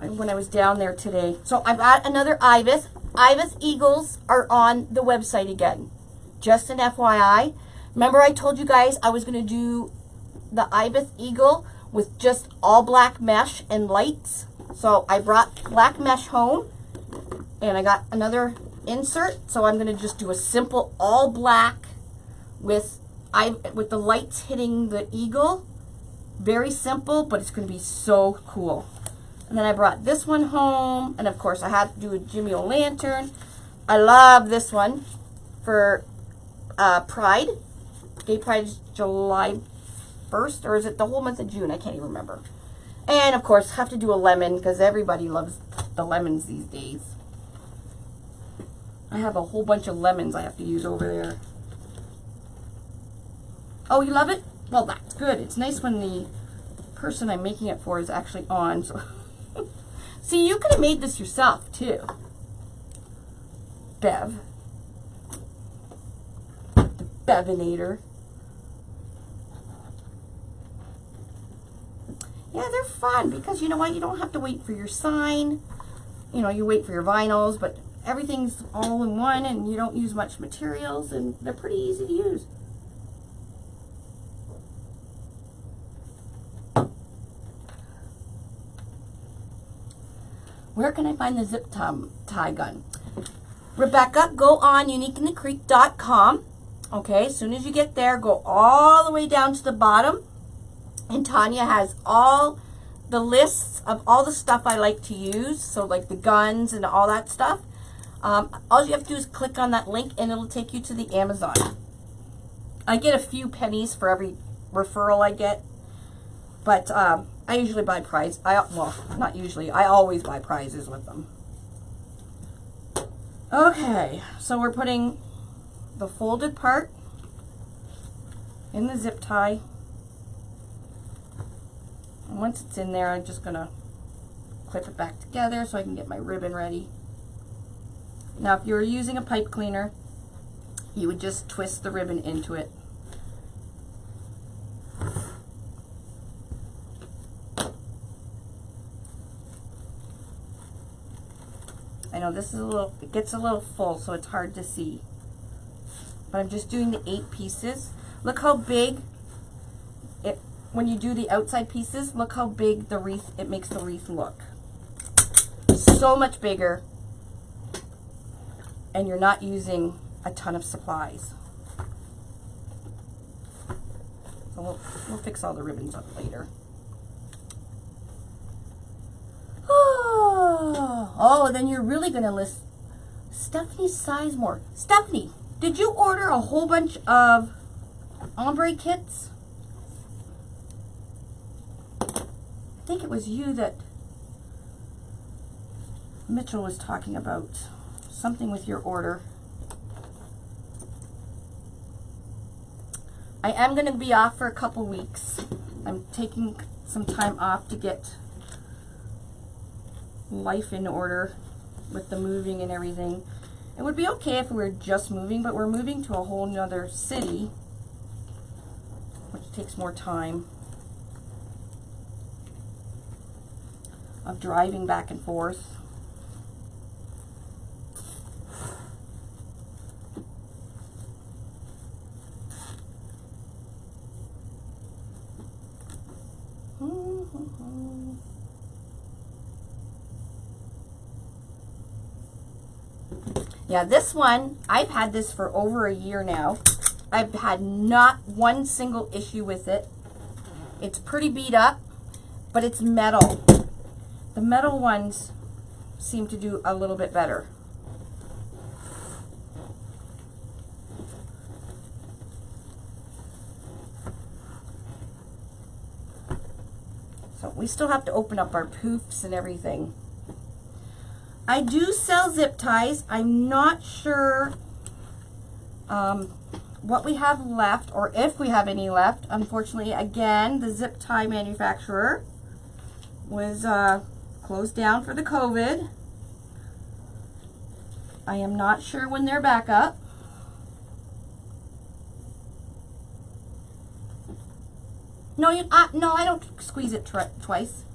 I was down there today. So I've got another Ibis. Ibis Eagles are on the website again. Just an FYI. Remember I told you guys I was going to do the Ibis Eagle with just all black mesh and lights. So I brought black mesh home, and I got another insert. So I'm going to just do a simple all black with the lights hitting the eagle. Very simple, but it's going to be so cool. And then I brought this one home, and of course I had to do a Jimmy O'Lantern. I love this one for Pride. Gay Pride is July 1st, or is it the whole month of June? I can't even remember. And of course have to do a lemon, because everybody loves the lemons these days. I have a whole bunch of lemons I have to use over there. Oh, you love it? Well, that's good. It's nice when the person I'm making it for is actually on. So see, you could have made this yourself too, Bev. The Bevinator. Yeah, they're fun, because you know what? You don't have to wait for your sign. You know, you wait for your vinyls, but everything's all in one, and you don't use much materials, and they're pretty easy to use. Where can I find the zip tie gun? Rebecca, go on uniqueinthecreek.com. Okay, as soon as you get there, go all the way down to the bottom. And Tanya has all the lists of all the stuff I like to use. So like the guns and all that stuff. All you have to do is click on that link, and it'll take you to the Amazon. I get a few pennies for every referral I get. But I usually buy well, not usually. I always buy prizes with them. Okay, so we're putting the folded part in the zip tie. And once it's in there, I'm just gonna clip it back together so I can get my ribbon ready. Now, if you were using a pipe cleaner, you would just twist the ribbon into it. I know this is it gets a little full, so it's hard to see. But I'm just doing the 8 pieces. Look how big when you do the outside pieces, look how big the wreath, it makes the wreath look. So much bigger, and you're not using a ton of supplies. So we'll fix all the ribbons up later. Oh, then you're really gonna list Stephanie Sizemore. Stephanie, did you order a whole bunch of ombre kits? I think it was you that Mitchell was talking about. Something with your order. I am going to be off for a couple weeks. I'm taking some time off to get life in order with the moving and everything. It would be okay if we were just moving, but we're moving to a whole nother city, which takes more time of driving back and forth. Yeah, this one, I've had this for over a year now. I've had not one single issue with it. It's pretty beat up, but it's metal. The metal ones seem to do a little bit better. So we still have to open up our poofs and everything. I do sell zip ties. I'm not sure what we have left, or if we have any left. Unfortunately, again, the zip tie manufacturer was closed down for the COVID. I am not sure when they're back up. No, no, I don't squeeze it twice.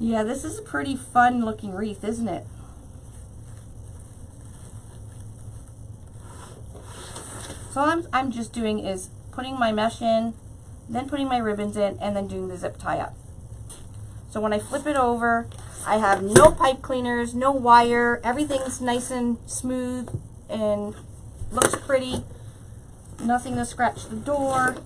Yeah, this is a pretty fun looking wreath, isn't it? So all I'm just doing is putting my mesh in, then putting my ribbons in, and then doing the zip tie up. So when I flip it over, I have no pipe cleaners, no wire, everything's nice and smooth and looks pretty. Nothing to scratch the door.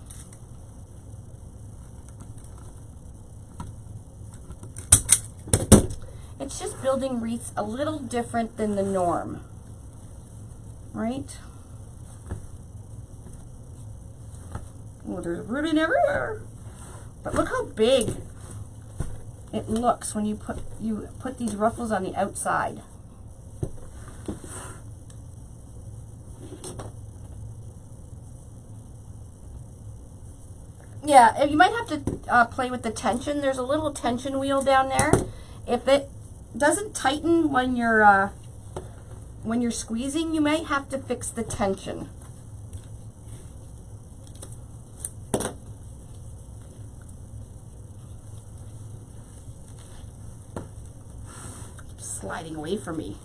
It's just building wreaths a little different than the norm, right? Oh, there's ribbon everywhere. But look how big it looks when you put these ruffles on the outside. Yeah, you might have to play with the tension. There's a little tension wheel down there. If it doesn't tighten when you're squeezing, you might have to fix the tension. It's sliding away from me.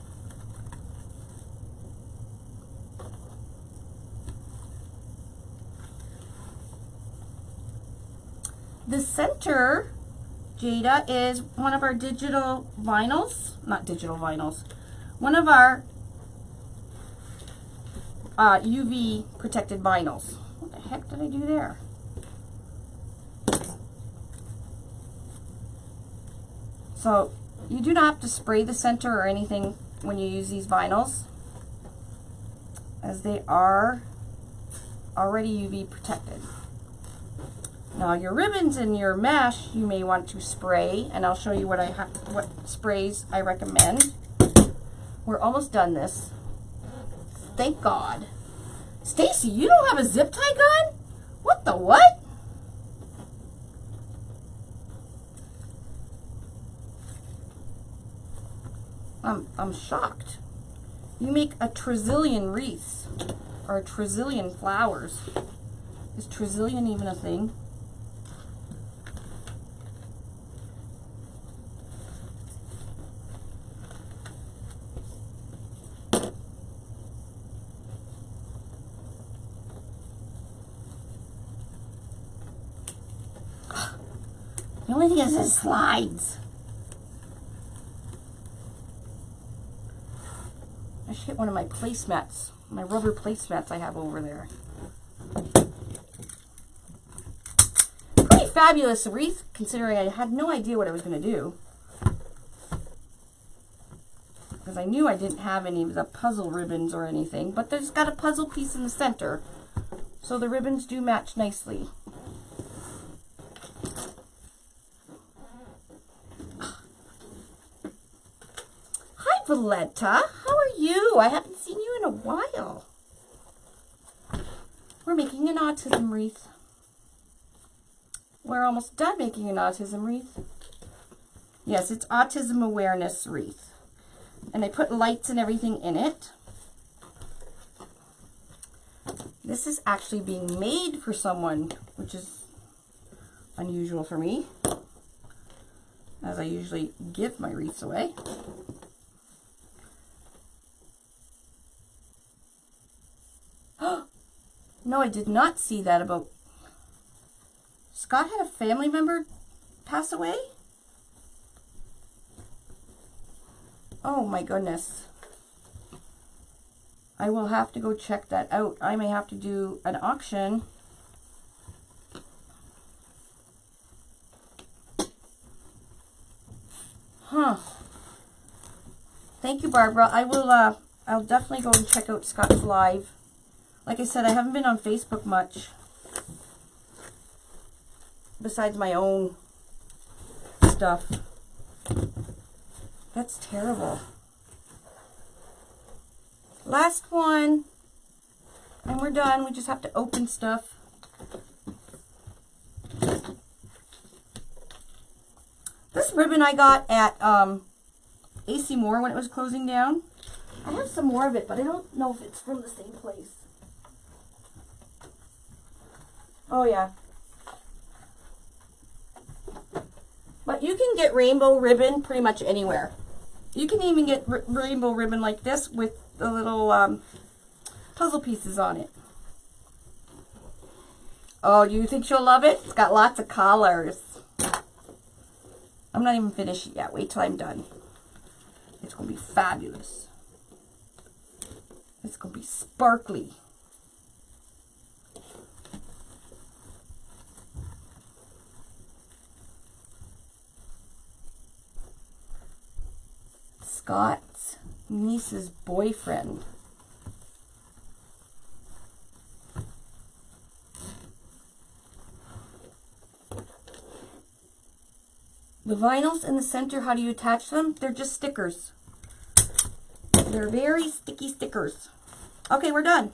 The center, Jada, is one of our digital vinyls, not digital vinyls, one of our UV protected vinyls. What the heck did I do there? So you do not have to spray the center or anything when you use these vinyls, as they are already UV protected. Now your ribbons and your mesh you may want to spray, and I'll show you what sprays I recommend. We're almost done this. Thank God. Stacy, you don't have a zip tie gun? What the what? I'm shocked. You make a trillion wreaths or a trillion flowers. Is trillion even a thing? The only thing is it slides. I should get one of my placemats, my rubber placemats I have over there. Pretty fabulous wreath, considering I had no idea what I was going to do. Because I knew I didn't have any of the puzzle ribbons or anything, but there's got a puzzle piece in the center. So the ribbons do match nicely. Valletta, how are you? I haven't seen you in a while. We're making an autism wreath. We're almost done making an autism wreath. Yes, it's autism awareness wreath. And I put lights and everything in it. This is actually being made for someone, which is unusual for me, as I usually give my wreaths away. No, I did not see that about... Scott had a family member pass away? Oh my goodness. I will have to go check that out. I may have to do an auction. Huh. Thank you, Barbara. I will, I'll definitely go and check out Scott's live. Like I said, I haven't been on Facebook much, besides my own stuff. That's terrible. Last one, and we're done. We just have to open stuff. This ribbon I got at AC Moore when it was closing down. I have some more of it, but I don't know if it's from the same place. Oh yeah. But you can get rainbow ribbon pretty much anywhere. You can even get rainbow ribbon like this with the little puzzle pieces on it. Oh, do you think she'll love it? It's got lots of colors. I'm not even finished yet. Wait till I'm done. It's going to be fabulous. It's going to be sparkly. Scott's niece's boyfriend. The vinyls in the center, how do you attach them? They're just stickers. They're very sticky stickers. Okay, we're done.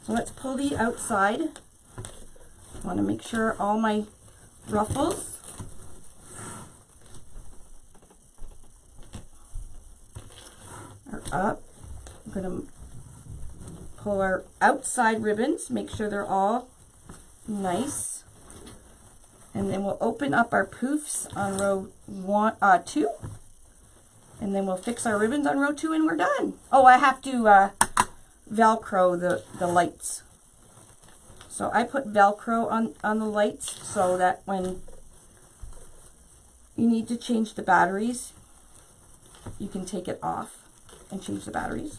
So let's pull the outside. I want to make sure all my ruffles are up. I'm going to pull our outside ribbons, make sure they're all nice. And then we'll open up our poofs on row 2. And then we'll fix our ribbons on row 2 and we're done. Oh, I have to Velcro the lights. So I put Velcro on the lights so that when you need to change the batteries, you can take it off and change the batteries.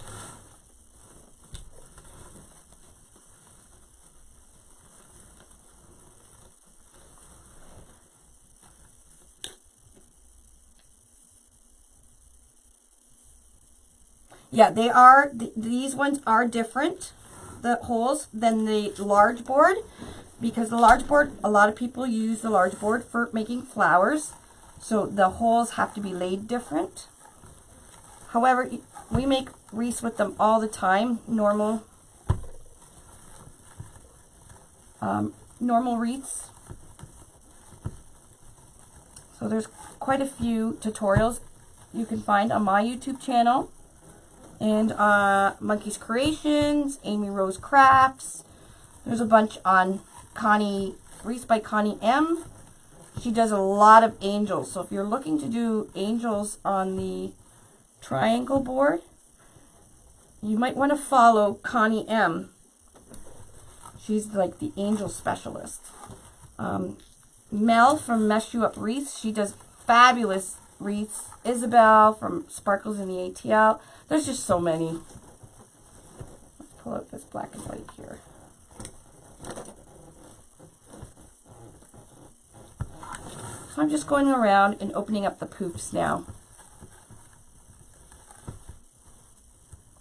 Yeah, they are, these ones are different, the holes, than the large board. because the large board, a lot of people use the large board for making flowers, so the holes have to be laid different. However, we make wreaths with them all the time, normal wreaths. So there's quite a few tutorials you can find on my YouTube channel, and Monkey's Creations, Amy Rose Crafts. There's a bunch on Wreaths by Connie M. She does a lot of angels, so if you're looking to do angels on the triangle board, you might want to follow Connie M. She's like the angel specialist. Mel from Mesh You Up Wreaths, she does fabulous wreaths. Isabel from Sparkles in the ATL. There's just so many. Let's pull out this black and white here. So I'm just going around and opening up the poofs now.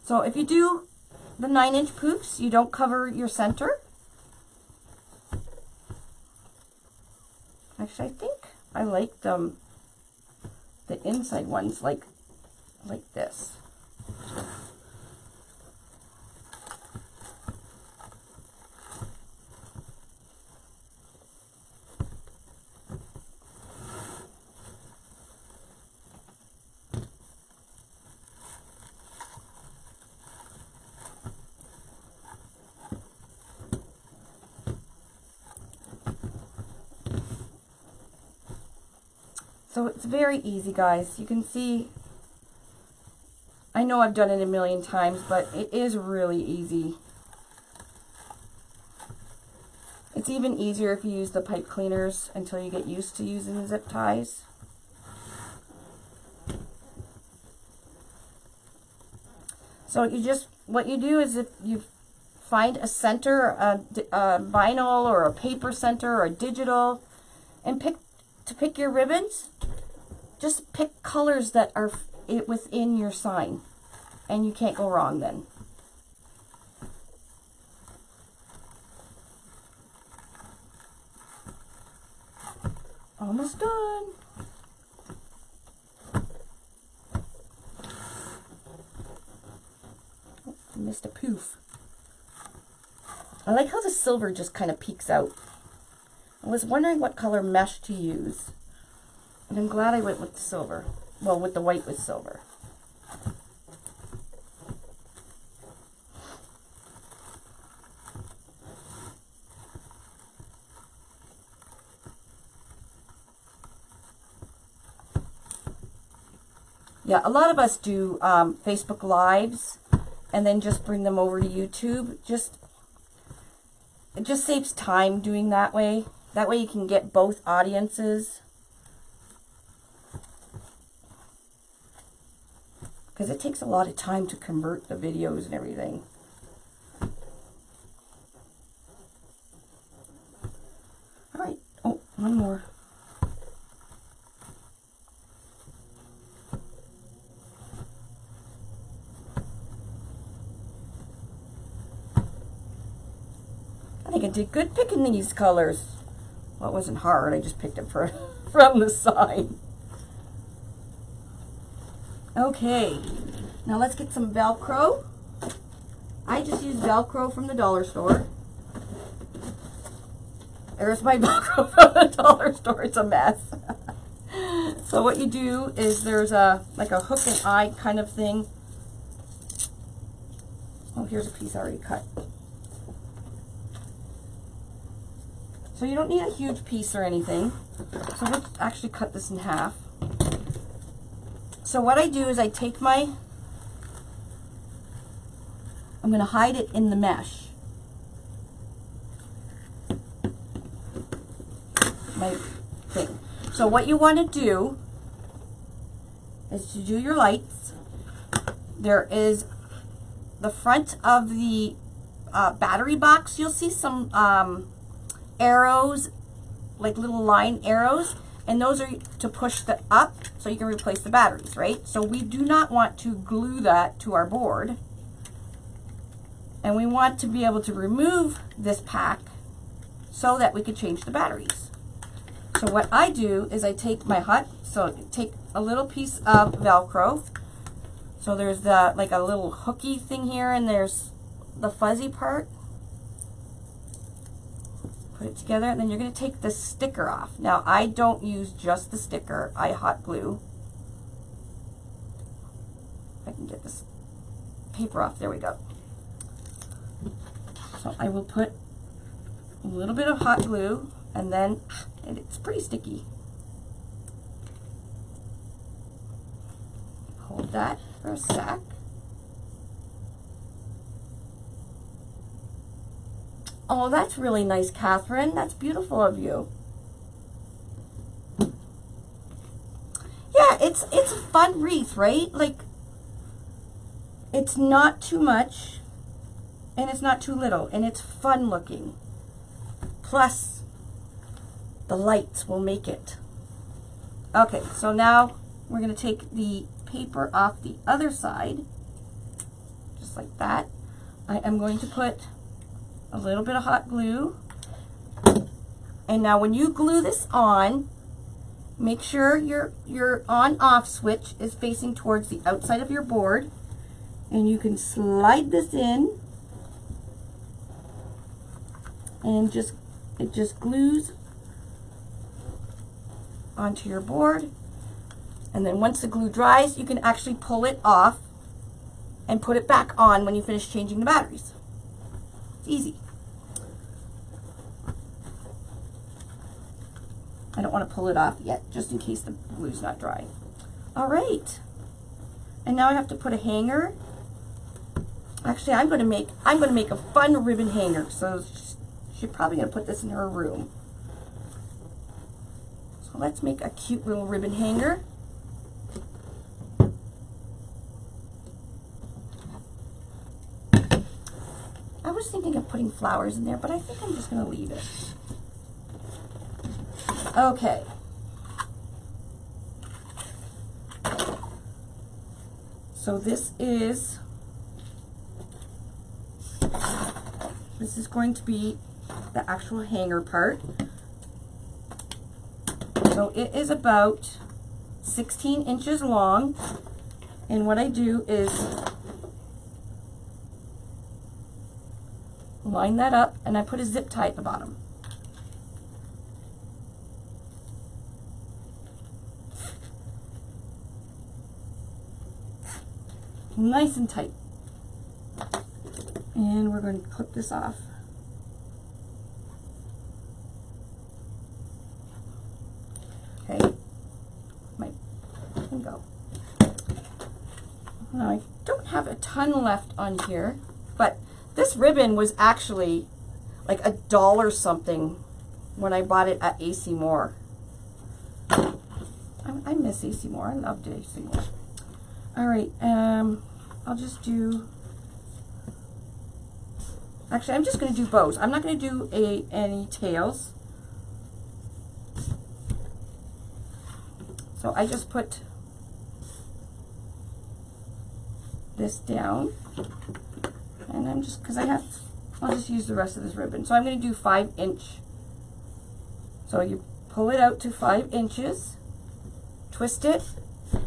So if you do the 9-inch poofs, you don't cover your center. Actually, I think I like them, the inside ones, like this. So it's very easy, guys. You can see, I know I've done it a million times, but it is really easy. It's even easier if you use the pipe cleaners until you get used to using the zip ties. So what you do is if you find a center, a vinyl or a paper center or a digital, and pick your ribbons, just pick colors that are within your sign, and you can't go wrong then. Almost done. Oh, I missed a poof. I like how the silver just kind of peeks out. I was wondering what color mesh to use, and I'm glad I went with the silver. Well, with the white with silver. Yeah, a lot of us do Facebook Lives and then just bring them over to YouTube. It just saves time doing that way. That way you can get both audiences. Because it takes a lot of time to convert the videos and everything. Alright, oh, one more. I think I did good picking these colors. Well, it wasn't hard, I just picked it from the side. Okay, now let's get some Velcro. I just use Velcro from the dollar store. There's my Velcro from the dollar store. It's a mess. So what you do is there's like a hook and eye kind of thing. Oh, here's a piece already cut. So you don't need a huge piece or anything. So we'll actually cut this in half. So what I do is I take I'm going to hide it in the mesh. My thing. So what you want to do is to do your lights. There is the front of the battery box. You'll see some arrows, like little line arrows. And those are to push the up so you can replace the batteries, right? So we do not want to glue that to our board. And we want to be able to remove this pack so that we could change the batteries. So what I do is I take my take a little piece of Velcro. So there's like a little hooky thing here, and there's the fuzzy part. Put it together, and then you're going to take the sticker off. Now, I don't use just the sticker. I hot glue. If I can get this paper off. There we go. So I will put a little bit of hot glue, and then it's pretty sticky. Hold that for a sec. Oh, that's really nice, Catherine. That's beautiful of you. Yeah, it's a fun wreath, right? Like, it's not too much, and it's not too little, and it's fun looking. Plus, the lights will make it. Okay, so now we're going to take the paper off the other side, just like that. I am going to put a little bit of hot glue, and now when you glue this on, make sure your on-off switch is facing towards the outside of your board, and you can slide this in, and it just glues onto your board. And then once the glue dries, you can actually pull it off and put it back on when you finish changing the batteries. It's easy. I don't want to pull it off yet, just in case the glue's not dry. All right. And now I have to put a hanger. Actually, I'm going to make a fun ribbon hanger. So she's probably going to put this in her room. So let's make a cute little ribbon hanger. I was thinking of putting flowers in there, but I think I'm just going to leave it. Okay. So this is going to be the actual hanger part. So it is about 16 inches long, and what I do is line that up, and I put a zip tie at the bottom. Nice and tight. And we're going to clip this off. Okay, can go. Now I don't have a ton left on here, but this ribbon was actually like $1 something when I bought it at AC Moore. I miss AC Moore. I loved AC Moore. All right, I'll just do, actually I'm just going to do bows. I'm not going to do any tails. So I just put this down, and I'm just, because I'll just use the rest of this ribbon. So I'm going to do 5-inch. So you pull it out to 5 inches, twist it,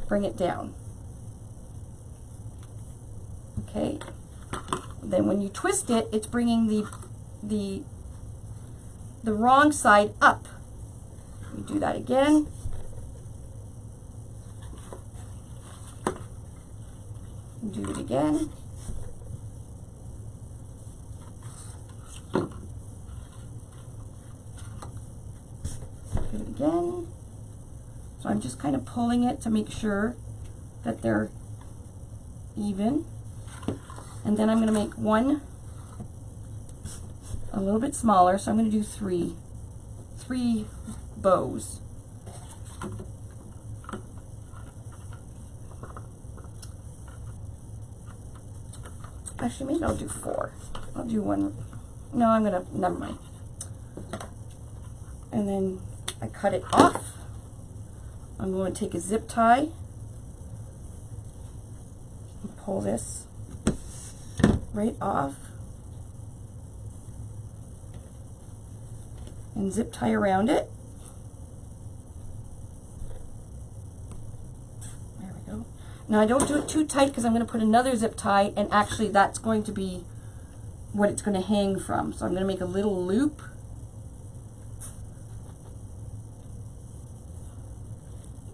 bring it down. Okay. Then when you twist it, it's bringing the wrong side up. You do that again. Do it again. Do it again. So I'm just kind of pulling it to make sure that they're even. And then I'm going to make one a little bit smaller, so I'm going to do three bows. Actually, maybe I'll do 4. I'll do one. No, never mind. And then I cut it off. I'm going to take a zip tie and pull this right off. and zip tie around it. There we go. Now I don't do it too tight because I'm going to put another zip tie, and actually that's going to be what it's going to hang from. So I'm going to make a little loop.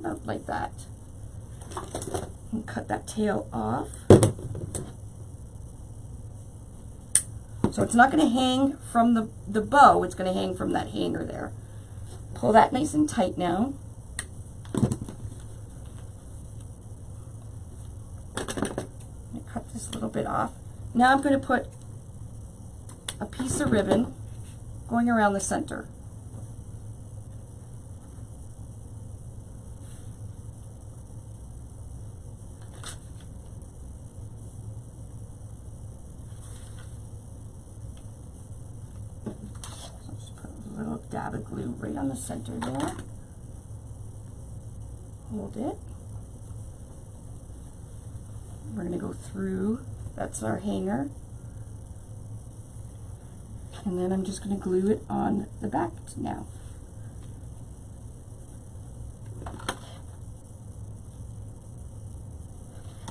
About like that. And cut that tail off. So it's not going to hang from the bow, it's going to hang from that hanger there. Pull that nice and tight now. Cut this little bit off. Now I'm going to put a piece of ribbon going around the center. Dab of glue right on the center there. Hold it. We're going to go through. That's our hanger. And then I'm just going to glue it on the back now.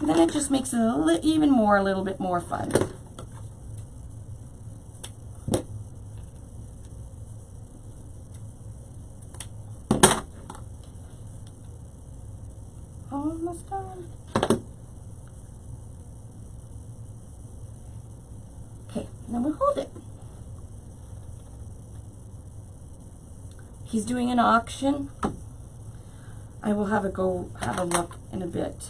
And then it just makes it a little bit more fun. Almost done. Okay, then we'll hold it. He's doing an auction. I will have a look in a bit.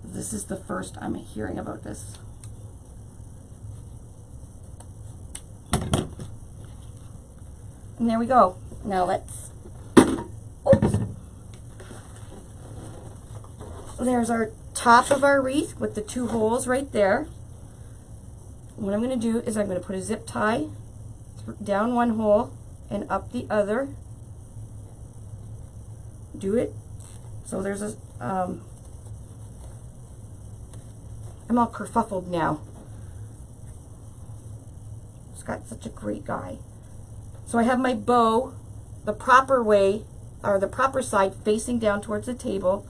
This is the first I'm hearing about this. And there we go. Now let's, oops. There's our top of our wreath with the 2 holes right there. What I'm going to do is I'm going to put a zip tie down one hole and up the other. Do it. So there's a, I'm all kerfuffled now. Scott's such a great guy. So I have my bow the proper way, or the proper side, facing down towards the table.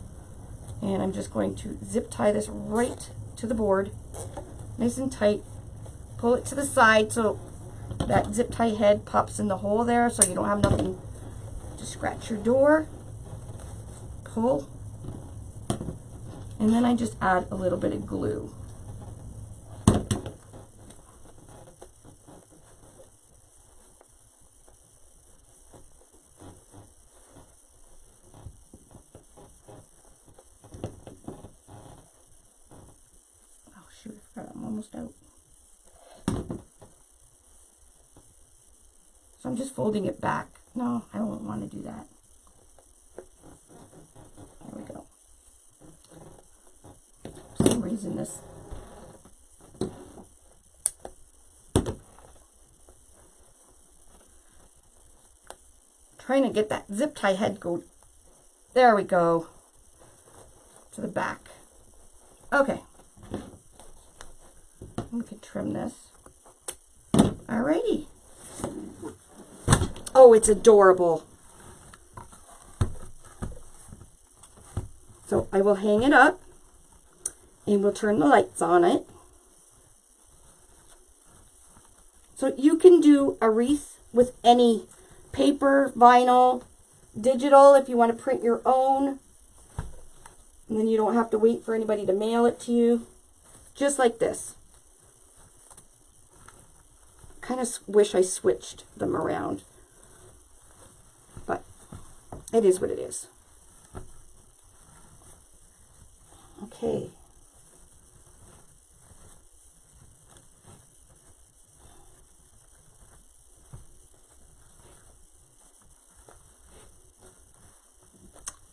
And I'm just going to zip tie this right to the board, nice and tight. Pull it to the side so that zip tie head pops in the hole there, so you don't have nothing to scratch your door. Pull. And then I just add a little bit of glue. I'm almost out. So I'm just folding it back. No, I don't want to do that. There we go. For some reason this trying to get that zip tie head go. There we go. To the back. Okay. We could trim this. Alrighty. Oh, it's adorable. So I will hang it up and we'll turn the lights on it. So you can do a wreath with any paper, vinyl, digital if you want to print your own. And then you don't have to wait for anybody to mail it to you. Just like this. Kind of wish I switched them around, but it is what it is. Okay.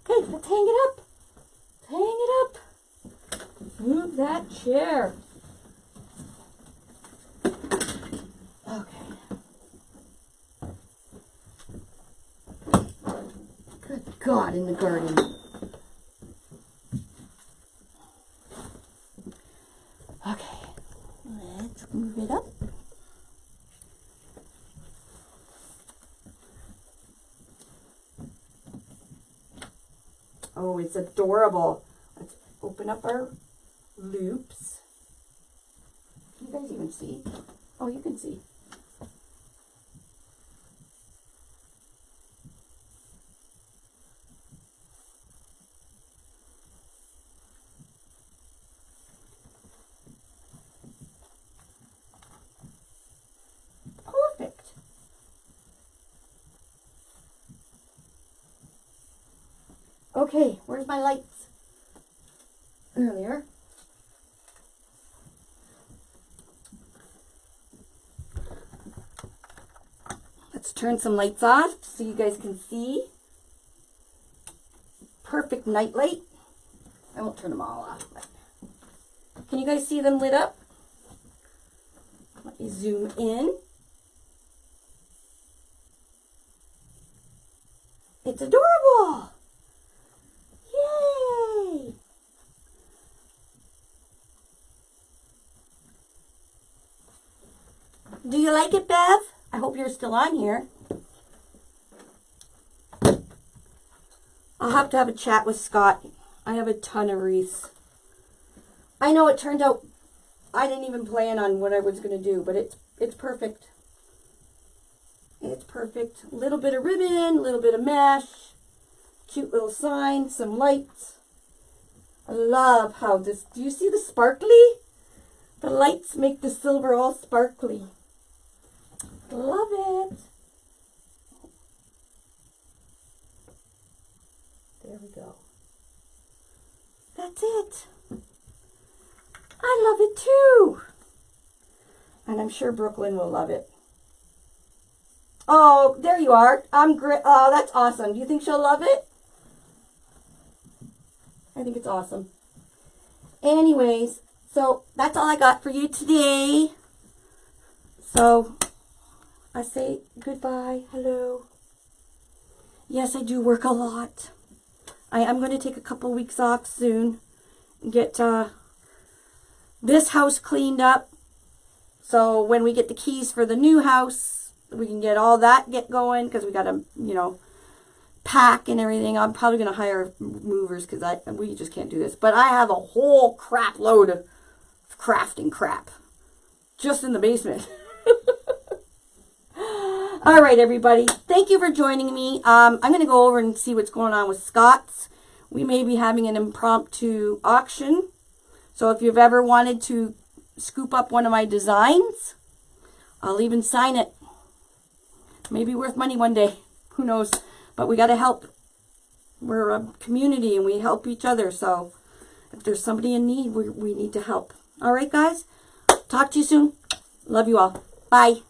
Okay, let's hang it up. Hang it up. Move that chair. God in the garden. Okay, let's move it up. Oh, it's adorable. Let's open up our loops. Can you guys even see? Oh, you can see. Perfect. Okay, where's my lights? There they are. Let's turn some lights off so you guys can see. Perfect night light. I won't turn them all off, but can you guys see them lit up? Let me zoom in. It's adorable. Yay! Do you like it, Bev? I hope you're still on here. I'll have to have a chat with Scott. I have a ton of wreaths. I know it turned out, I didn't even plan on what I was going to do, but it's perfect. It's perfect. A little bit of ribbon, a little bit of mesh, cute little sign, some lights. I love how this, do you see the sparkly? The lights make the silver all sparkly. Love it. There we go. That's it. I love it too. And I'm sure Brooklyn will love it. Oh, there you are. I'm great. Oh, that's awesome. Do you think she'll love it? I think it's awesome. Anyways, so that's all I got for you today. So I say goodbye. Hello. Yes, I do work a lot. I am going to take a couple weeks off soon and get this house cleaned up. So when we get the keys for the new house, we can get all that going, because we got to, you know, pack and everything. I'm probably going to hire movers because we just can't do this. But I have a whole crap load of crafting crap just in the basement. All right, everybody. Thank you for joining me. I'm going to go over and see what's going on with Scott's. We may be having an impromptu auction. So if you've ever wanted to scoop up one of my designs, I'll even sign it. Maybe worth money one day. Who knows? But we got to help. We're a community and we help each other. So if there's somebody in need, we need to help. All right, guys. Talk to you soon. Love you all. Bye.